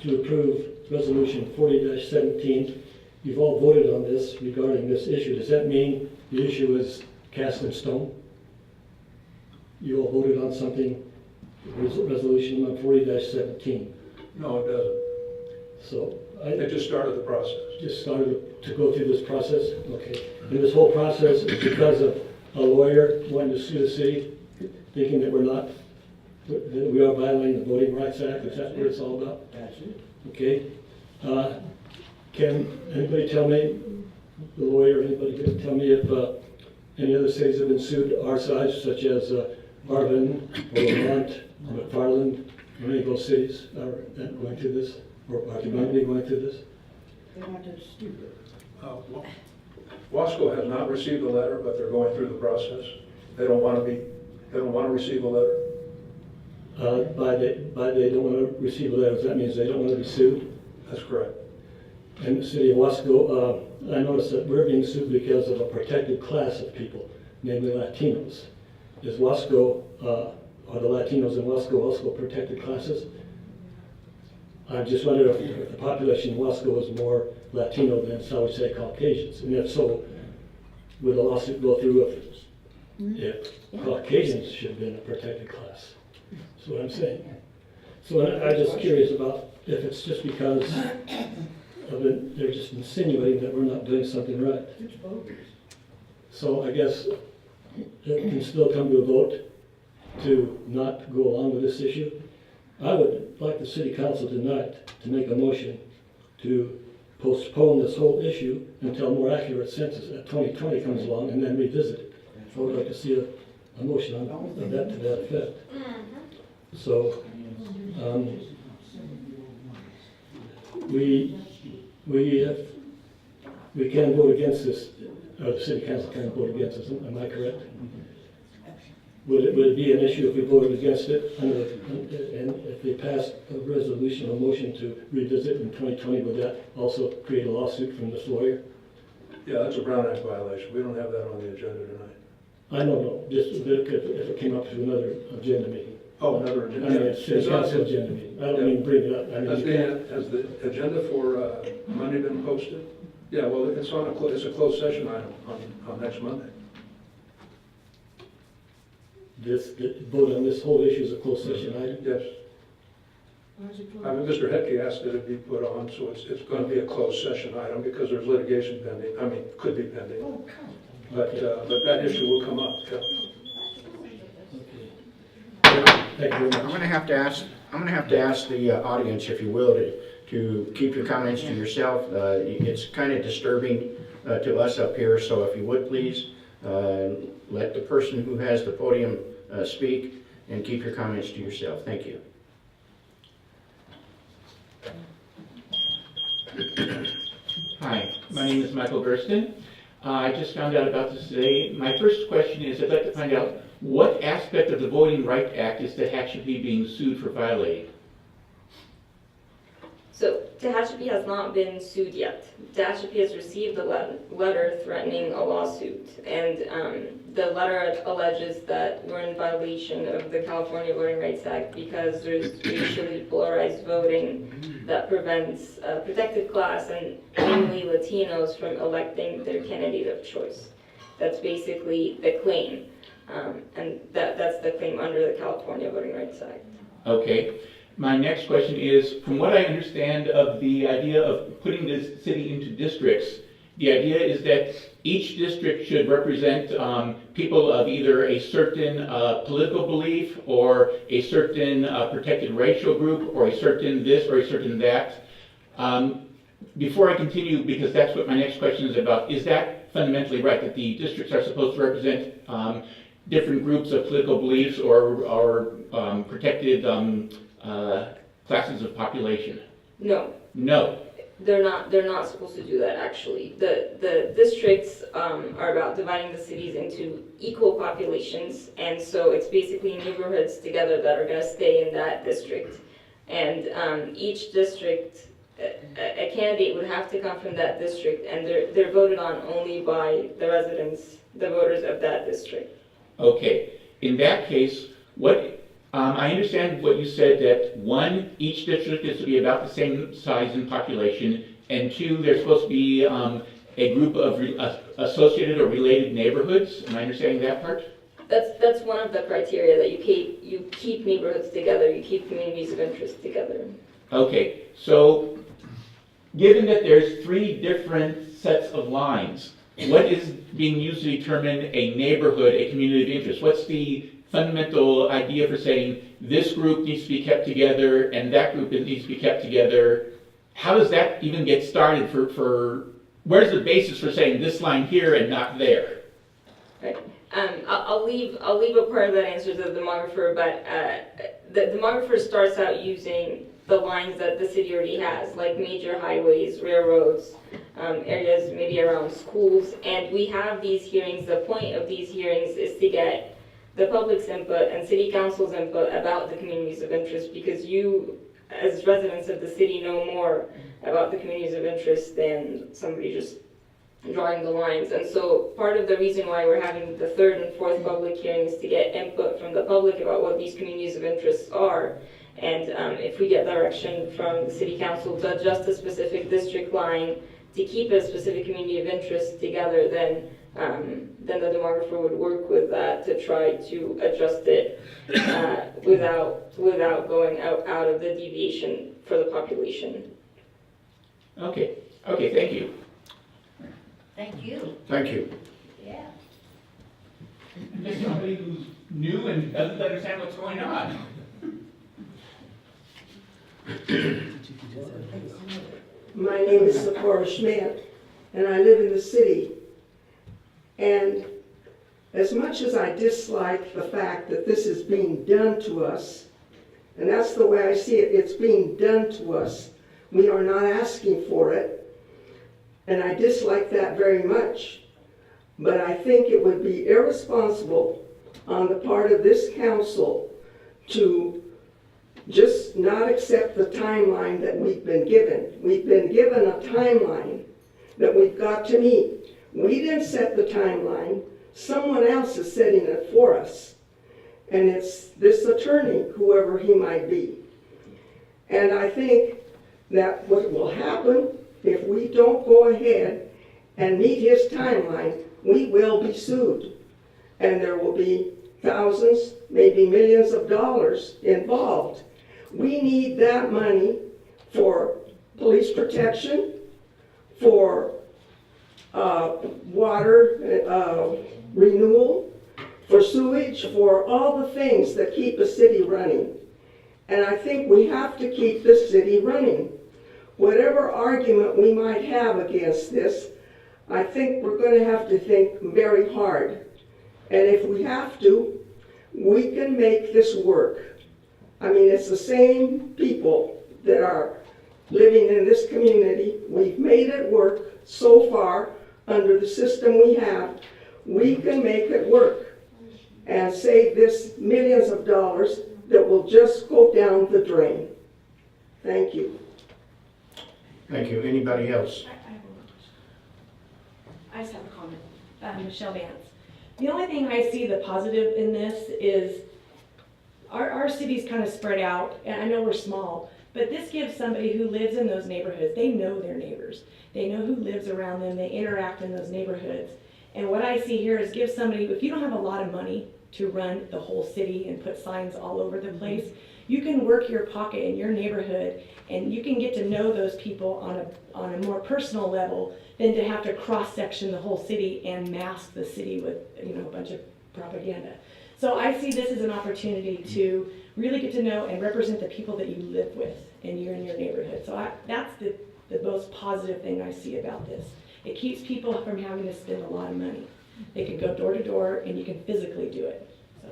to approve Resolution 40-17. You've all voted on this regarding this issue. Does that mean the issue is cast in stone? You all voted on something, resolution on 40-17.
No, it doesn't.
So
They just started the process.
just started to go through this process? Okay. And this whole process is because of a lawyer wanting to sue the city, thinking that that we are violating the Voting Rights Act? Is that what it's all about?
That's it.
Okay. Can anybody tell me, the lawyer, anybody can tell me if any other cities have been sued our size, such as Marvin, or Lamont, or McFarland, or any of those cities are going through this, or are going to be going through this?
They're not that stupid.
Wasco has not received a letter, but they're going through the process. They don't want to receive a letter.
By they don't want to receive a letter, that means they don't want to be sued?
That's correct.
In the city of Wasco, I noticed that we're being sued because of a protected class of people, namely Latinos. Is Wasco, are the Latinos in Wasco also protected classes? I just wondered if the population in Wasco is more Latino than, shall we say, Caucasians. And if so, would the lawsuit go through if Caucasians should be in a protected class? That's what I'm saying. So I'm just curious about if it's just because of it, they're just insinuating that we're not doing something right. So I guess it can still come to a vote to not go along with this issue. I would like the city council tonight to make a motion to postpone this whole issue until more accurate census at 2020 comes along and then revisit it. I would like to see a motion on that to that effect. So we can vote against this, or the city council can vote against this, am I correct? Would it be an issue if we voted against it, and if they passed a resolution or motion to revisit in 2020, would that also create a lawsuit from this lawyer?
Yeah, that's a Brown Act violation. We don't have that on the agenda tonight.
I don't know, just if it came up to another agenda meeting.
Oh, another agenda.
I mean, it's city council agenda meeting. I don't mean bring it up. I mean,
Has the agenda for Monday been posted? Yeah, well, it's it's a closed session item on next Monday.
the vote on this whole issue is a closed session item?
Yes. I mean, Mr. Hetke asked that it be put on, so it's going to be a closed session item because there's litigation pending, could be pending. But that issue will come up, yeah.
Thank you.
I'm going to have to ask the audience, if you will, to keep your comments to yourself. It's kind of disturbing to us up here, so if you would please let the person who has the podium speak and keep your comments to yourself. Thank you.
Hi, my name is Michael Gersten. I just found out about this today. My first question is, I'd like to find out what aspect of the Voting Rights Act is Tehachapi being sued for violating?
So Tehachapi has not been sued yet. Tehachapi has received a letter threatening a lawsuit, and the letter alleges that we're in violation of the California Voting Rights Act because there's racially polarized voting that prevents a protected class, and namely Latinos, from electing their candidate of choice. That's basically the claim, and that's the claim under the California Voting Rights Act.
Okay. My next question is, from what I understand of the idea of putting this city into districts, the idea is that each district should represent people of either a certain political belief or a certain protected racial group or a certain this or a certain that. Before I continue, because that's what my next question is about, is that fundamentally right, that the districts are supposed to represent different groups of political beliefs or protected classes of population?
No.
No.
They're not supposed to do that, actually. The districts are about dividing the cities into equal populations, and so it's basically neighborhoods together that are going to stay in that district. And each district, a candidate would have to come from that district, and they're voted on only by the residents, the voters of that district.
Okay. In that case, what I understand what you said, that one, each district is to be about the same size in population, and two, there's supposed to be a group of associated or related neighborhoods. Am I understanding that part?
That's one of the criteria, that you keep neighborhoods together, you keep communities of interest together.
Okay, so given that there's 3 different sets of lines, what is being used to determine a neighborhood, a community of interest? What's the fundamental idea for saying this group needs to be kept together and that group needs to be kept together? How does that even get started where's the basis for saying this line here and not there?
Right. I'll leave a part of that answer to the demographer, but the demographer starts out using the lines that the city already has, like major highways, railroads, areas maybe around schools, and we have these hearings. The point of these hearings is to get the public's input and city council's input about the communities of interest, because you, as residents of the city, know more about the communities of interest than somebody just drawing the lines. And so part of the reason why we're having the 3rd and 4th public hearings is to get input from the public about what these communities of interest are. And if we get direction from the city council to adjust a specific district line to keep a specific community of interest together, then the demographer would work with that to try to adjust it without going out of the deviation for the population.
Okay, thank you.
Thank you.
Thank you.
Yeah.
I'm just somebody who's new and doesn't understand what's going on.
My name is Sephora Schmidt, and I live in the city. And as much as I dislike the fact that this is being done to us, and that's the way I see it, it's being done to us. We are not asking for it, and I dislike that very much. But I think it would be irresponsible on the part of this council to just not accept the timeline that we've been given. We've been given a timeline that we've got to meet. We didn't set the timeline. Someone else is setting it for us. And it's this attorney, whoever he might be. And I think that what will happen if we don't go ahead and meet his timeline, we will be sued. And there will be thousands, maybe millions of dollars involved. We need that money for police protection, for water renewal, for sewage, for all the things that keep a city running. And I think we have to keep the city running. Whatever argument we might have against this, I think we're going to have to think very hard. And if we have to, we can make this work. I mean, it's the same people that are living in this community. We've made it work so far under the system we have. We can make it work and save this millions of dollars that will just go down the drain. Thank you.
Thank you. Anybody else?
I just have a comment. Michelle Vance. The only thing I see the positive in this is our city's kind of spread out, and I know we're small, but this gives somebody who lives in those neighborhoods, they know their neighbors. They know who lives around them, they interact in those neighborhoods. And what I see here is give somebody, if you don't have a lot of money to run the whole city and put signs all over the place, you can work your pocket in your neighborhood and you can get to know those people on a more personal level than to have to cross-section the whole city and mask the city with a bunch of propaganda. So I see this as an opportunity to really get to know and represent the people that you live with and you're in your neighborhood. So that's the most positive thing I see about this. It keeps people from having to spend a lot of money. They can go door to door and you can physically do it. So.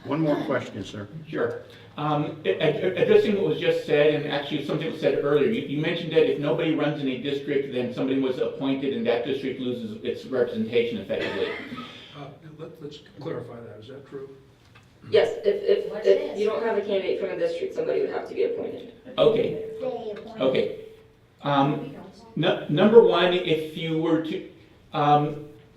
One more question, sir.
Sure. Addressing what was just said, and actually something was said earlier, you mentioned that if nobody runs in a district, then somebody was appointed and that district loses its representation effectively.
Let's clarify that. Is that true?
Yes, if you don't have a candidate from a district, somebody would have to be appointed.
Okay. Okay. Number one, if you were to,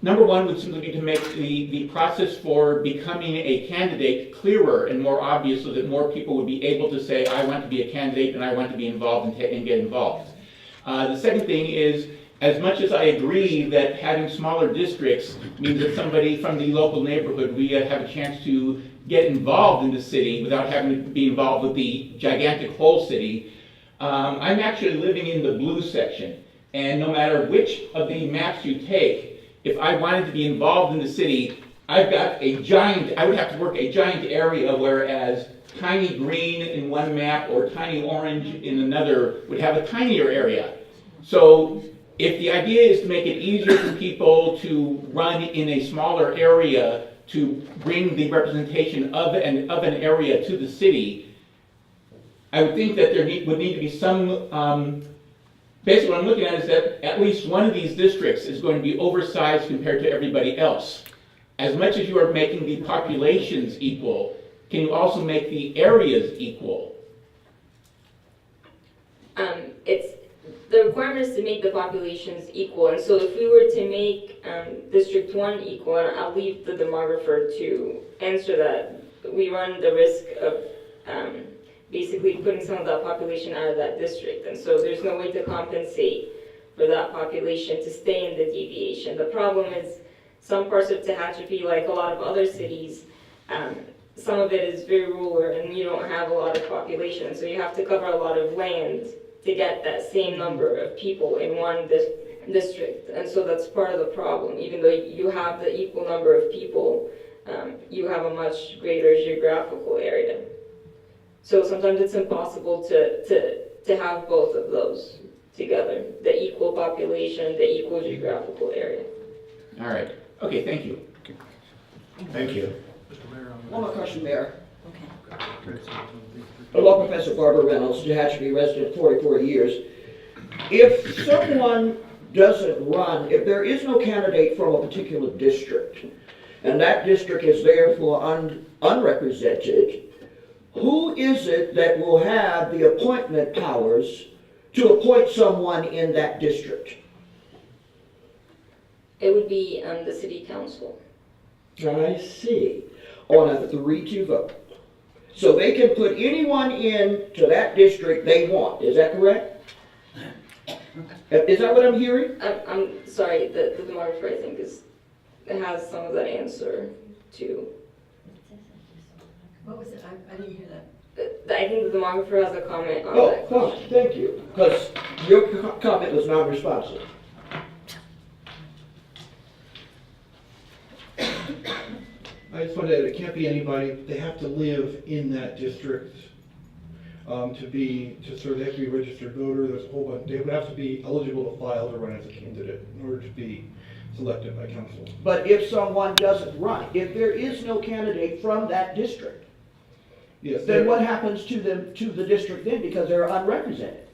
number one would simply be to make the process for becoming a candidate clearer and more obvious so that more people would be able to say, I want to be a candidate and I want to be involved and get involved. The second thing is, as much as I agree that having smaller districts means that somebody from the local neighborhood, we have a chance to get involved in the city without having to be involved with the gigantic whole city, I'm actually living in the blue section. And no matter which of the maps you take, if I wanted to be involved in the city, I've got a giant, I would have to work a giant area, whereas tiny green in one map or tiny orange in another would have a tinier area. So if the idea is to make it easier for people to run in a smaller area to bring the representation of an area to the city, I would think that there would need to be some, basically what I'm looking at is that at least one of these districts is going to be oversized compared to everybody else. As much as you are making the populations equal, can you also make the areas equal?
The requirement is to make the populations equal, and so if we were to make District 1 equal, and I'll leave the demographer to answer that, we run the risk of basically putting some of that population out of that district, and so there's no way to compensate for that population to stay in the deviation. The problem is some parts of Tehachapi, like a lot of other cities, some of it is very rural and you don't have a lot of population, so you have to cover a lot of land to get that same number of people in one district. And so that's part of the problem. Even though you have the equal number of people, you have a much greater geographical area. So sometimes it's impossible to have both of those together, the equal population, the equal geographical area.
All right. Okay, thank you.
Thank you.
One more question, Mayor. Hello, Professor Barbara Reynolds, Tehachapi resident, 44 years. If someone doesn't run, if there is no candidate from a particular district, and that district is therefore unrepresented, who is it that will have the appointment powers to appoint someone in that district?
It would be the city council.
I see. On a 3-2 vote. So they can put anyone in to that district they want, is that correct? Is that what I'm hearing?
I'm sorry, the demographer I think has some of that answer too.
What was it? I didn't hear that.
I think the demographer has a comment on
Oh,
that.
fine, thank you, because your comment was non-responsive.
I just wanted to, it can't be anybody, they have to live in that district to serve, they have to be a registered voter, there's a whole bunch, they would have to be eligible to file to run as a candidate in order to be selected by council.
But if someone doesn't run, if there is no candidate from that district,
Yes,
then what happens to them, to the district then, because they're unrepresented?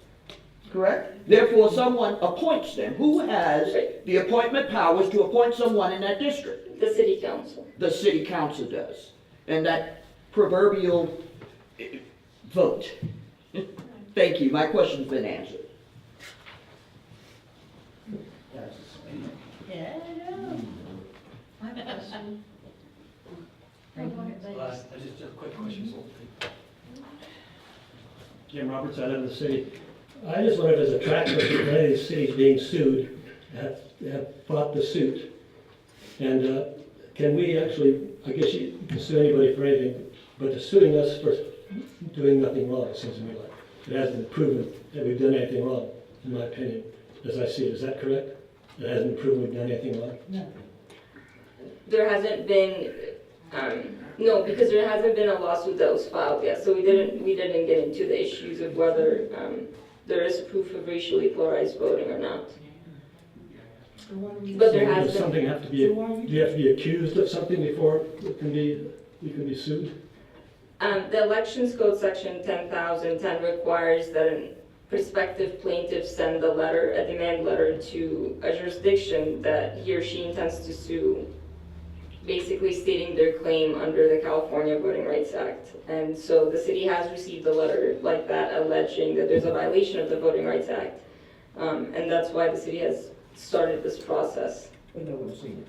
Correct? Therefore, someone appoints them. Who has the appointment powers to appoint someone in that district?
The city council.
The city council does. And that proverbial vote. Thank you, my question's been answered.
Yeah, I know. I have a question.
Just a quick question.
Jim Roberts, I live in the city. I just wonder if there's a track record of any of these cities being sued, have fought the suit. And can we actually, I guess you can sue anybody for anything, but suing us for doing nothing wrong, it seems to me like. It hasn't been proven that we've done anything wrong, in my opinion, as I see it. Is that correct? It hasn't been proven we've done anything wrong?
No.
There hasn't been, no, because there hasn't been a lawsuit that was filed yet, so we didn't get into the issues of whether there is proof of racially polarized voting or not. But there has
Does
been.
something have to be, do you have to be accused of something before you can be sued?
The Elections Code Section 10,010 requires that a prospective plaintiff send a demand letter to a jurisdiction that he or she intends to sue, basically stating their claim under the California Voting Rights Act. And so the city has received a letter like that alleging that there's a violation of the Voting Rights Act. And that's why the city has started this process.
But no one's seen it.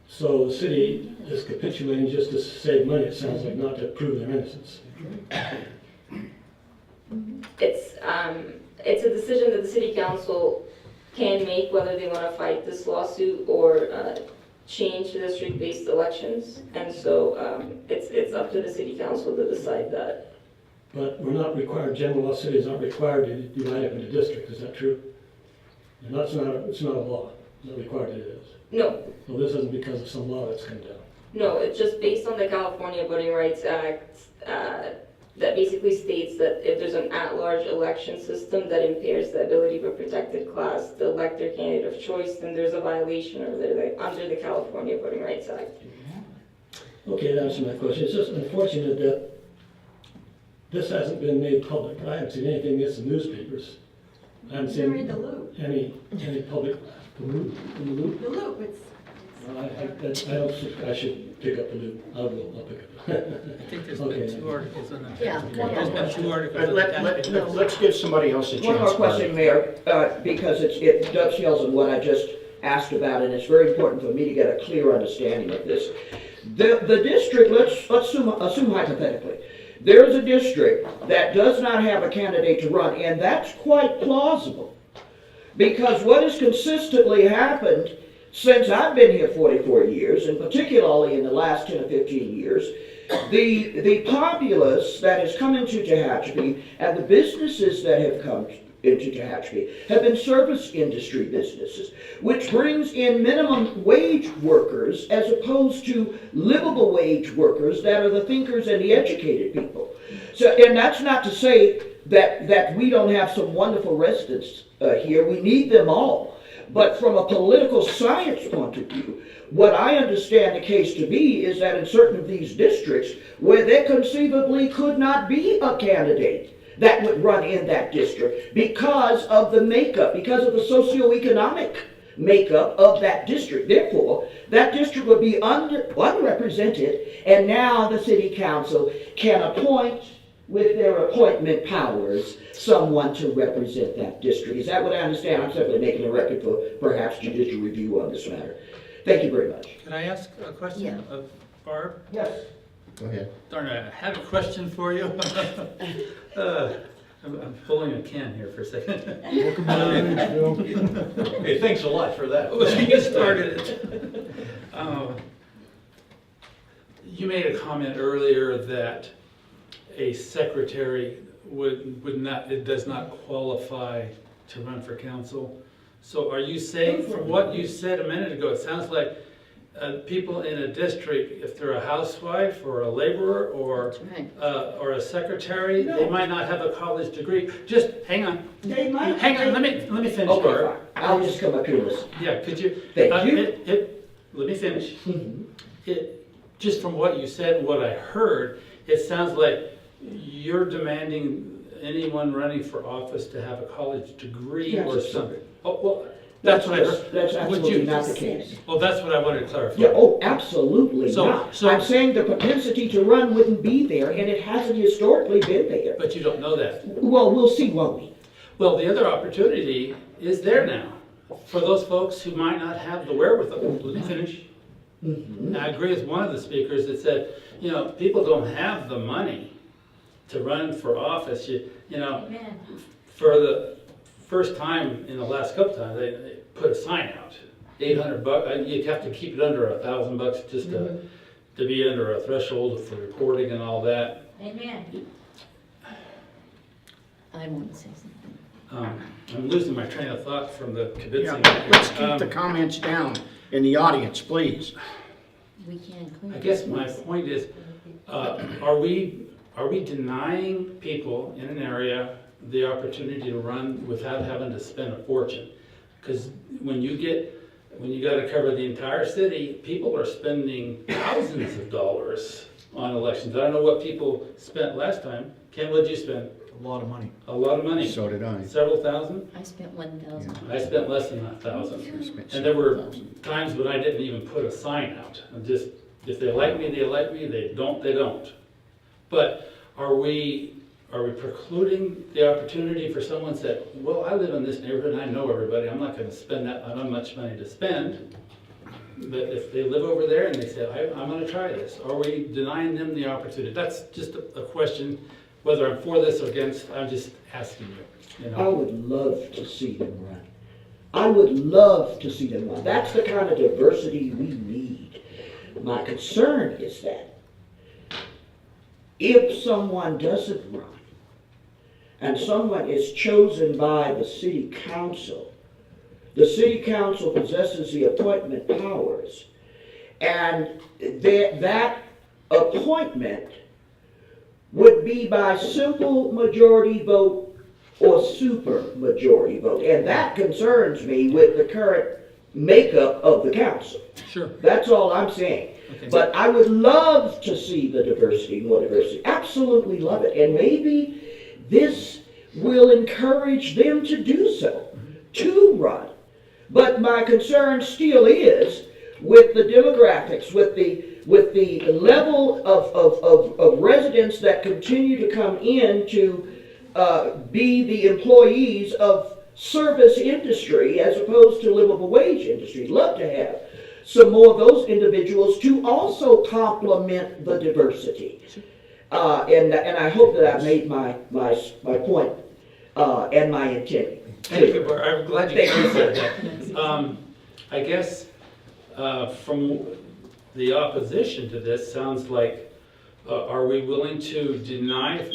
So the city is capitulating just to save money, it sounds like, not to prove their innocence.
It's a decision that the city council can make, whether they want to fight this lawsuit or change the district-based elections. And so it's up to the city council to decide that.
But we're not required, general law city is not required to divide up into districts, is that true? And that's not, it's not a law, it's not required it is.
No.
Well, this isn't because of some law that's come down.
No, it's just based on the California Voting Rights Act that basically states that if there's an at-large election system that impairs the ability of a protected class to elect their candidate of choice, then there's a violation under the California Voting Rights Act.
Okay, that answers my question. It's just unfortunate that this hasn't been made public. I haven't seen anything in the newspapers. I haven't seen
Read the loop.
any public, the loop, in the loop?
The loop, it's.
I don't think I should pick up the loop. I'll pick up.
I think there's been 2 articles on that.
Yeah.
There's been 2 articles on that.
Let's give somebody else a chance.
One more question, Mayor, because it dovetails on what I just asked about, and it's very important for me to get a clear understanding of this. The district, let's assume hypothetically, there is a district that does not have a candidate to run, and that's quite plausible. Because what has consistently happened since I've been here 44 years, and particularly in the last 10 or 15 years, the populace that has come into Tehachapi and the businesses that have come into Tehachapi have been service industry businesses, which brings in minimum wage workers as opposed to livable wage workers that are the thinkers and the educated people. So, and that's not to say that we don't have some wonderful residents here. We need them all. But from a political science point of view, what I understand the case to be is that in certain of these districts where there conceivably could not be a candidate that would run in that district because of the makeup, because of the socioeconomic makeup of that district. Therefore, that district would be unrepresented, and now the city council can appoint, with their appointment powers, someone to represent that district. Is that what I understand? I'm simply making a record for perhaps judicial review on this matter. Thank you very much.
Can I ask a question of Barb?
Yes.
Go ahead.
Darn it, I have a question for you. I'm pulling a can here for a second.
Welcome to the age, Bill.
Hey, thanks a lot for that.
You started it. You made a comment earlier that a secretary would not, it does not qualify to run for council. So are you saying, from what you said a minute ago, it sounds like people in a district, if they're a housewife or a laborer or a secretary, they might not have a college degree. Just hang on.
They might.
Hang on. Let me finish.
Okay, fine. I'll just come up here and listen.
Yeah. Could you?
Thank you.
Let me finish. Just from what you said, what I heard, it sounds like you're demanding anyone running for office to have a college degree or something. Oh, well, that's what I heard.
That's absolutely not the case.
Well, that's what I wanted to clarify.
Yeah, oh, absolutely not.
So
I'm saying the propensity to run wouldn't be there, and it hasn't historically been there.
But you don't know that.
Well, we'll see, won't we?
Well, the other opportunity is there now for those folks who might not have the wherewithal. Let me finish. And I agree with one of the speakers that said, you know, people don't have the money to run for office. You know, for the first time in the last couple times, they put a sign out, $800. You have to keep it under $1,000 just to be under a threshold for reporting and all that.
Amen.
I want to say something.
I'm losing my train of thought from the kibitzing.
Yeah, let's keep the comments down in the audience, please.
We can clear.
I guess my point is, are we denying people in an area the opportunity to run without having to spend a fortune? Because when you got to cover the entire city, people are spending thousands of dollars on elections. I don't know what people spent last time. Ken, what did you spend?
A lot of money.
A lot of money.
So did I.
Several thousand?
I spent 1,000.
I spent less than 1,000. And there were times when I didn't even put a sign out. I'm just, if they like me, they like me. They don't, they don't. But are we precluding the opportunity for someone to say, well, I live in this neighborhood and I know everybody. I'm not going to spend that much money to spend. but if they live over there and they say, I'm gonna try this, are we denying them the opportunity? That's just a question, whether I'm for this or against, I'm just asking you,
I would love to see them run. I would love to see them run. That's the kind of diversity we need. My concern is that if someone doesn't run, and someone is chosen by the city council possesses the appointment powers, and that appointment would be by simple majority vote or super majority vote. And that concerns me with the current makeup of the council.
Sure.
That's all I'm saying. Okay. But I would love to see the diversity, more diversity. Absolutely love it. And maybe this will encourage them to do so, to run. But my concern still is with the demographics, with the level of residents that continue to come in to be the employees of service industry as opposed to livable wage industry. Love to have some more of those individuals to also complement the diversity. And I hope that I made my point and my intent.
Thank you, Bart. I'm glad you said that. I guess from the opposition to this sounds like, are we willing to deny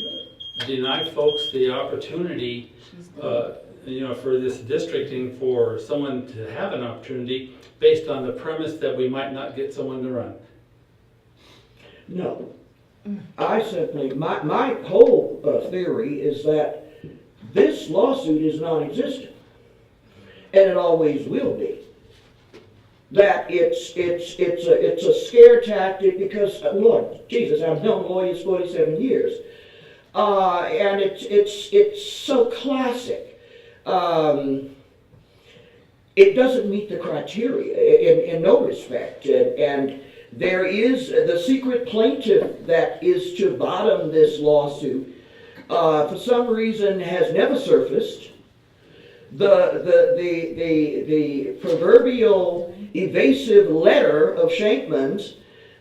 folks the opportunity, for this districting, for someone to have an opportunity based on the premise that we might not get someone to run?
No. I simply, my whole theory is that this lawsuit is non-existent, and it always will be. That it's a scare tactic because, Lord Jesus, I've known lawyers 47 years, and it's so classic. It doesn't meet the criteria in no respect, and there is the secret plaintiff that is to bottom this lawsuit. For some reason has never surfaced. The proverbial evasive letter of Shankman's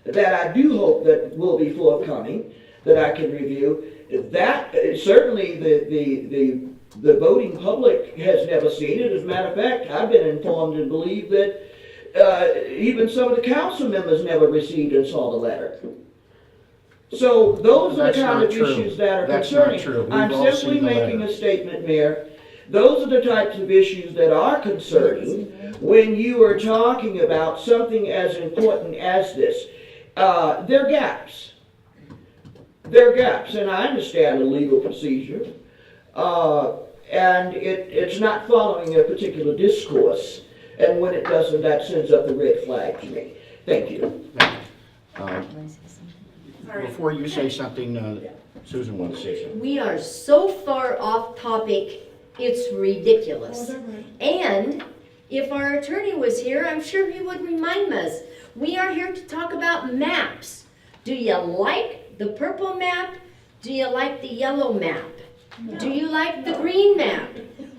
that I do hope that will be forthcoming, that I can review, that certainly the voting public has never seen it. As a matter of fact, I've been informed and believe that even some of the council members never received and saw the letter. So those are the kind of issues that are concerning. I'm simply making a statement, Mayor. Those are the types of issues that are concerning when you are talking about something as important as this. There are gaps. There are gaps, and I understand the legal procedure. And it's not following a particular discourse. And when it doesn't, that sends up the red flag to me. Thank you.
Before you say something, Susan wants to say something.
We are so far off topic, it's ridiculous. And if our attorney was here, I'm sure he would remind us. We are here to talk about maps. Do you like the purple map? Do you like the yellow map? No. Do you like the green map?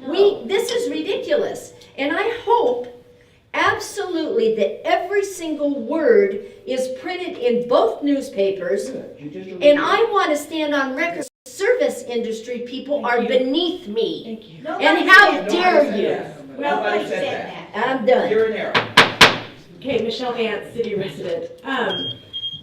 No. This is ridiculous. And I hope absolutely that every single word is printed in both newspapers. And I want to stand on record. Service industry people are beneath me.
Thank you.
And how dare you?
Nobody said that.
I'm done.
You're an error. Okay, Michelle Vance, city resident.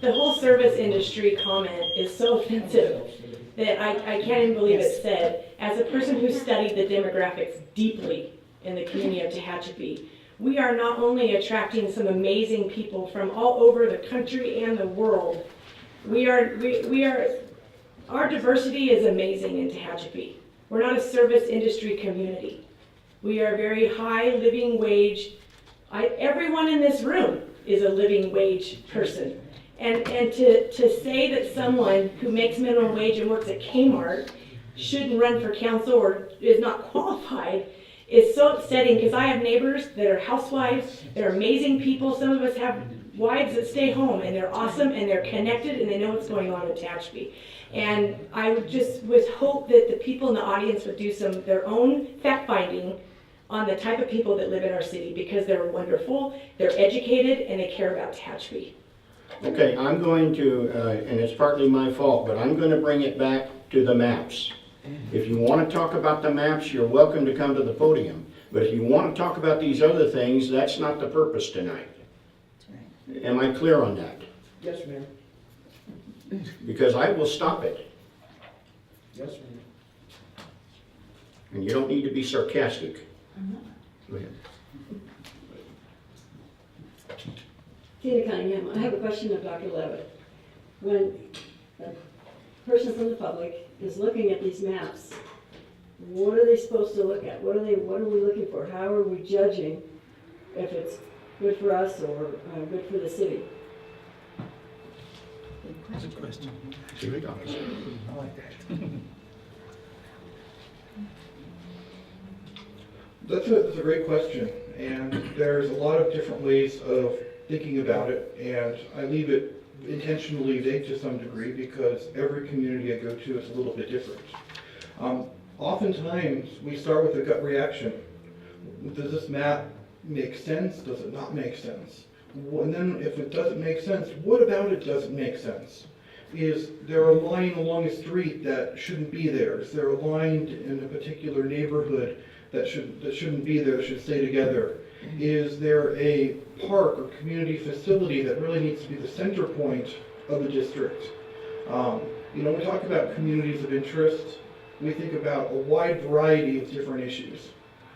The whole service industry comment is so offensive that I can't even believe it's said. As a person who studied the demographics deeply in the community of Tehachapi, we are not only attracting some amazing people from all over the country and the world, our diversity is amazing in Tehachapi. We're not a service industry community. We are very high living wage. Everyone in this room is a living wage person. And to say that someone who makes minimum wage and works at Kmart shouldn't run for council or is not qualified is so upsetting, because I have neighbors that are housewives. They're amazing people. Some of us have wives that stay home, and they're awesome, and they're connected, and they know what's going on in Tehachapi. And I would hope that the people in the audience would do their own fact-finding on the type of people that live in our city because they're wonderful, they're educated, and they care about Tehachapi.
Okay, I'm going to, and it's partly my fault, but I'm going to bring it back to the maps. If you want to talk about the maps, you're welcome to come to the podium. But if you want to talk about these other things, that's not the purpose tonight. Am I clear on that?
Yes, ma'am.
Because I will stop it.
Yes, ma'am.
And you don't need to be sarcastic. Go ahead.
Tina Cunningham, I have a question of Dr. Levitt. When a person from the public is looking at these maps, what are they supposed to look at? What are we looking for? How are we judging if it's good for us or good for the city?
Good question.
Here we go.
I like that.
That's a great question, and there's a lot of different ways of thinking about it, and I leave it intentionally vague to some degree because every community I go to is a little bit different. Oftentimes, we start with a gut reaction. Does this map make sense? Does it not make sense? And then if it doesn't make sense, what about it doesn't make sense? Is there a line along a street that shouldn't be there? Is there a line in a particular neighborhood that shouldn't be there, that should stay together? Is there a park or community facility that really needs to be the center point of the district? You know, we talk about communities of interest. We think about a wide variety of different issues.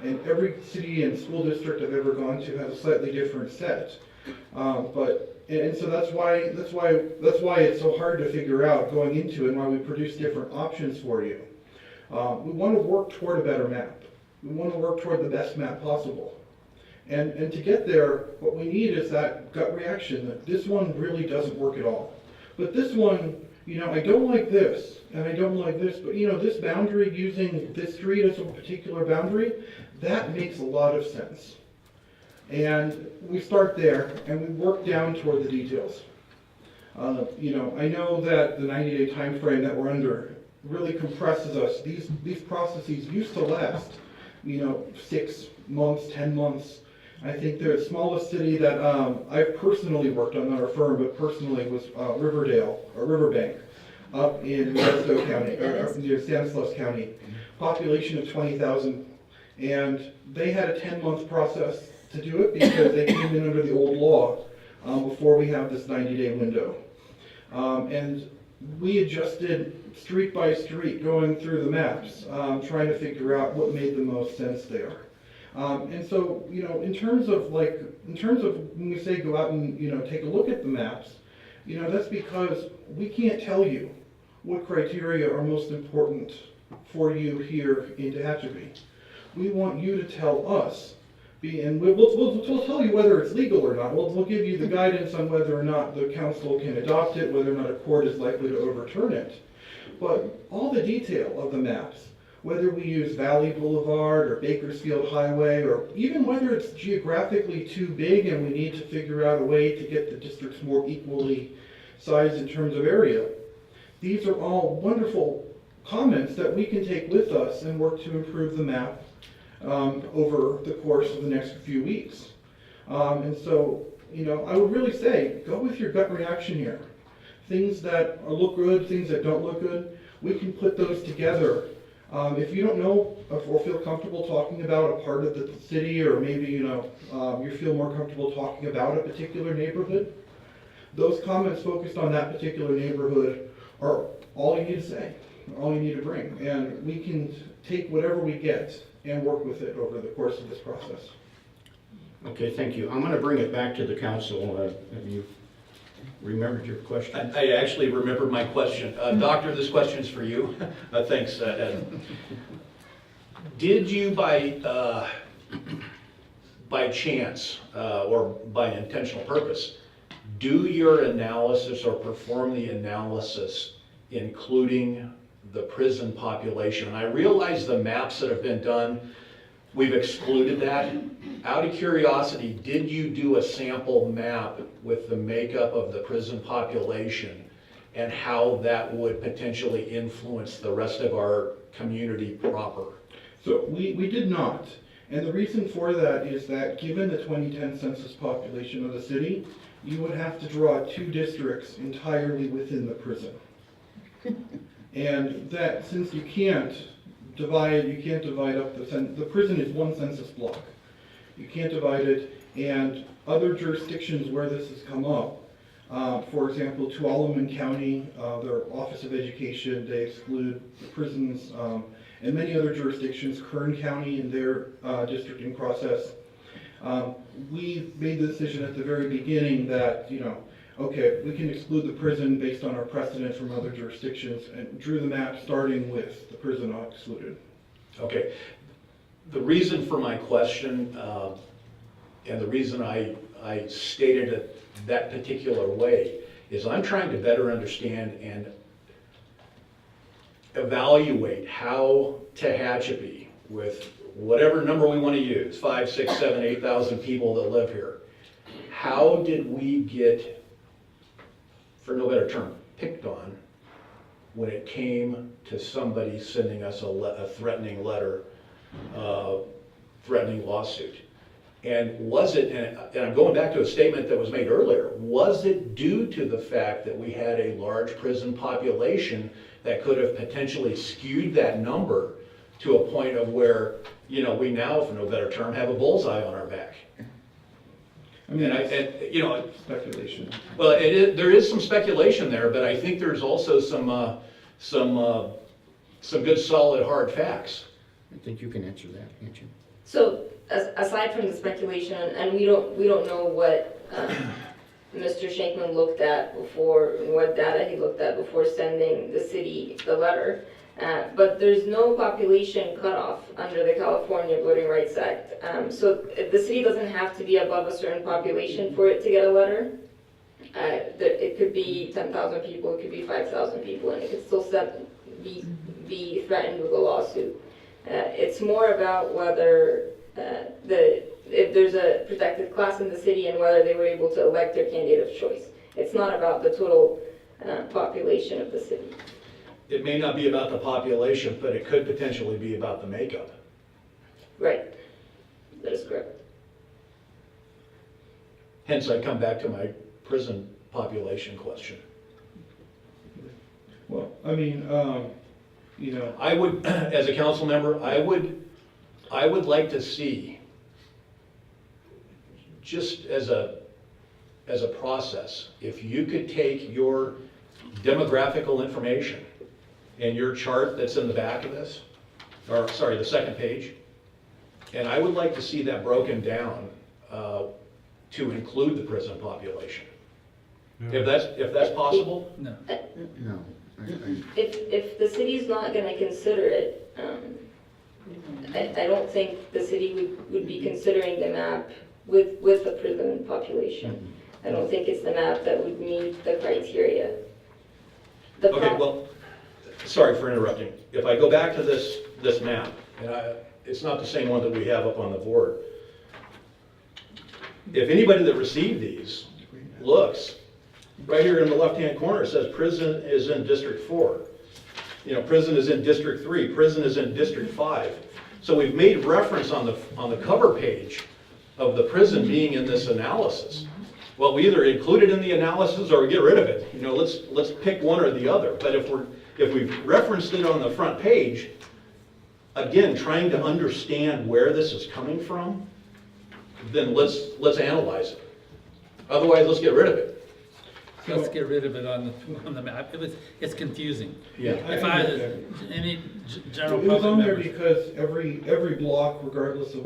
And every city and school district I've ever gone to has a slightly different set. So that's why it's so hard to figure out going into it, and why we produce different options for you. We want to work toward a better map. We want to work toward the best map possible. And to get there, what we need is that gut reaction that this one really doesn't work at all. But this one, you know, I don't like this, and I don't like this, but you know, this boundary, using this street as a particular boundary, that makes a lot of sense. And we start there, and we work down toward the details. You know, I know that the 90-day time frame that we're under really compresses us. These processes used to last, you know, 6 months, 10 months. I think the smallest city that I've personally worked on, not our firm, but personally, was Riverdale, or Riverbank, up in Modesto County, or near Stanislaus County. Population of 20,000, and they had a 10-month process to do it because they came in under the old law before we have this 90-day window. And we adjusted street by street, going through the maps, trying to figure out what made the most sense there. And so, you know, in terms of when we say go out and, you know, take a look at the maps, you know, that's because we can't tell you what criteria are most important for you here in Tehachapi. We want you to tell us, and we'll tell you whether it's legal or not. We'll give you the guidance on whether or not the council can adopt it, whether or not a court is likely to overturn it. But all the detail of the maps, whether we use Valley Boulevard or Bakersfield Highway, or even whether it's geographically too big and we need to figure out a way to get the districts more equally sized in terms of area, these are all wonderful comments that we can take with us and work to improve the map over the course of the next few weeks. And so, you know, I would really say, go with your gut reaction here. Things that look good, things that don't look good, we can put those together. If you don't know or feel comfortable talking about a part of the city, or maybe, you know, you feel more comfortable talking about a particular neighborhood, those comments focused on that particular neighborhood are all you need to say, all you need to bring. And we can take whatever we get and work with it over the course of this process.
Okay, thank you. I'm going to bring it back to the council. Have you remembered your question?
I actually remembered my question. Doctor, this question is for you. Thanks, Ed. Did you by chance or by intentional purpose do your analysis or perform the analysis including the prison population? And I realize the maps that have been done, we've excluded that. Out of curiosity, did you do a sample map with the makeup of the prison population and how that would potentially influence the rest of our community proper?
So we did not. And the reason for that is that given the 2010 census population of the city, you would have to draw 2 districts entirely within the prison. And that, since you can't divide up the prison is 1 census block. You can't divide it, and other jurisdictions where this has come up, for example, Tuolumne County, their Office of Education, they exclude the prisons, and many other jurisdictions, Kern County in their districting process. We made the decision at the very beginning that, okay, we can exclude the prison based on our precedent from other jurisdictions, and drew the map starting with the prison not excluded.
Okay. The reason for my question, and the reason I stated it that particular way, is I'm trying to better understand and evaluate how Tehachapi, with whatever number we want to use, 5, 6, 7, 8,000 people that live here, how did we get, for no better term, picked on when it came to somebody sending us a threatening letter, threatening lawsuit? And was it, and I'm going back to a statement that was made earlier, was it due to the fact that we had a large prison population that could have potentially skewed that number to a point of where, we now, for no better term, have a bullseye on our back?
I mean, speculation.
Well, there is some speculation there, but I think there's also some good, solid, hard facts.
I think you can answer that, can't you?
So, aside from the speculation, and we don't know what Mr. Shankman looked at before, what data he looked at before sending the city the letter, but there's no population cutoff under the California Voting Rights Act. So the city doesn't have to be above a certain population for it to get a letter. It could be 10,000 people, it could be 5,000 people, and it could still be threatened with a lawsuit. It's more about whether if there's a protected class in the city and whether they were able to elect their candidate of choice. It's not about the total population of the city.
It may not be about the population, but it could potentially be about the makeup.
Right. That is correct.
Hence, I come back to my prison population question.
Well, I mean,
I would, as a council member, I would like to see, just as a process, if you could take your demographical information and your chart that's in the back of this, or sorry, the second page, and I would like to see that broken down to include the prison population. If that's possible?
No.
No.
If the city's not going to consider it, I don't think the city would be considering the map with the prison population. I don't think it's the map that would meet the criteria.
Okay, well, sorry for interrupting. If I go back to this map, and it's not the same one that we have up on the board. If anybody that received these looks, right here in the left-hand corner, it says prison is in District 4. Prison is in District 3, prison is in District 5. So we've made reference on the cover page of the prison being in this analysis. Well, we either include it in the analysis or we get rid of it. Let's pick one or the other. But if we've referenced it on the front page, again, trying to understand where this is coming from, then let's analyze it. Otherwise, let's get rid of it.
Let's get rid of it on the map. It's confusing.
Yeah.
If any general
it was
public
on there
members.
because every block, regardless of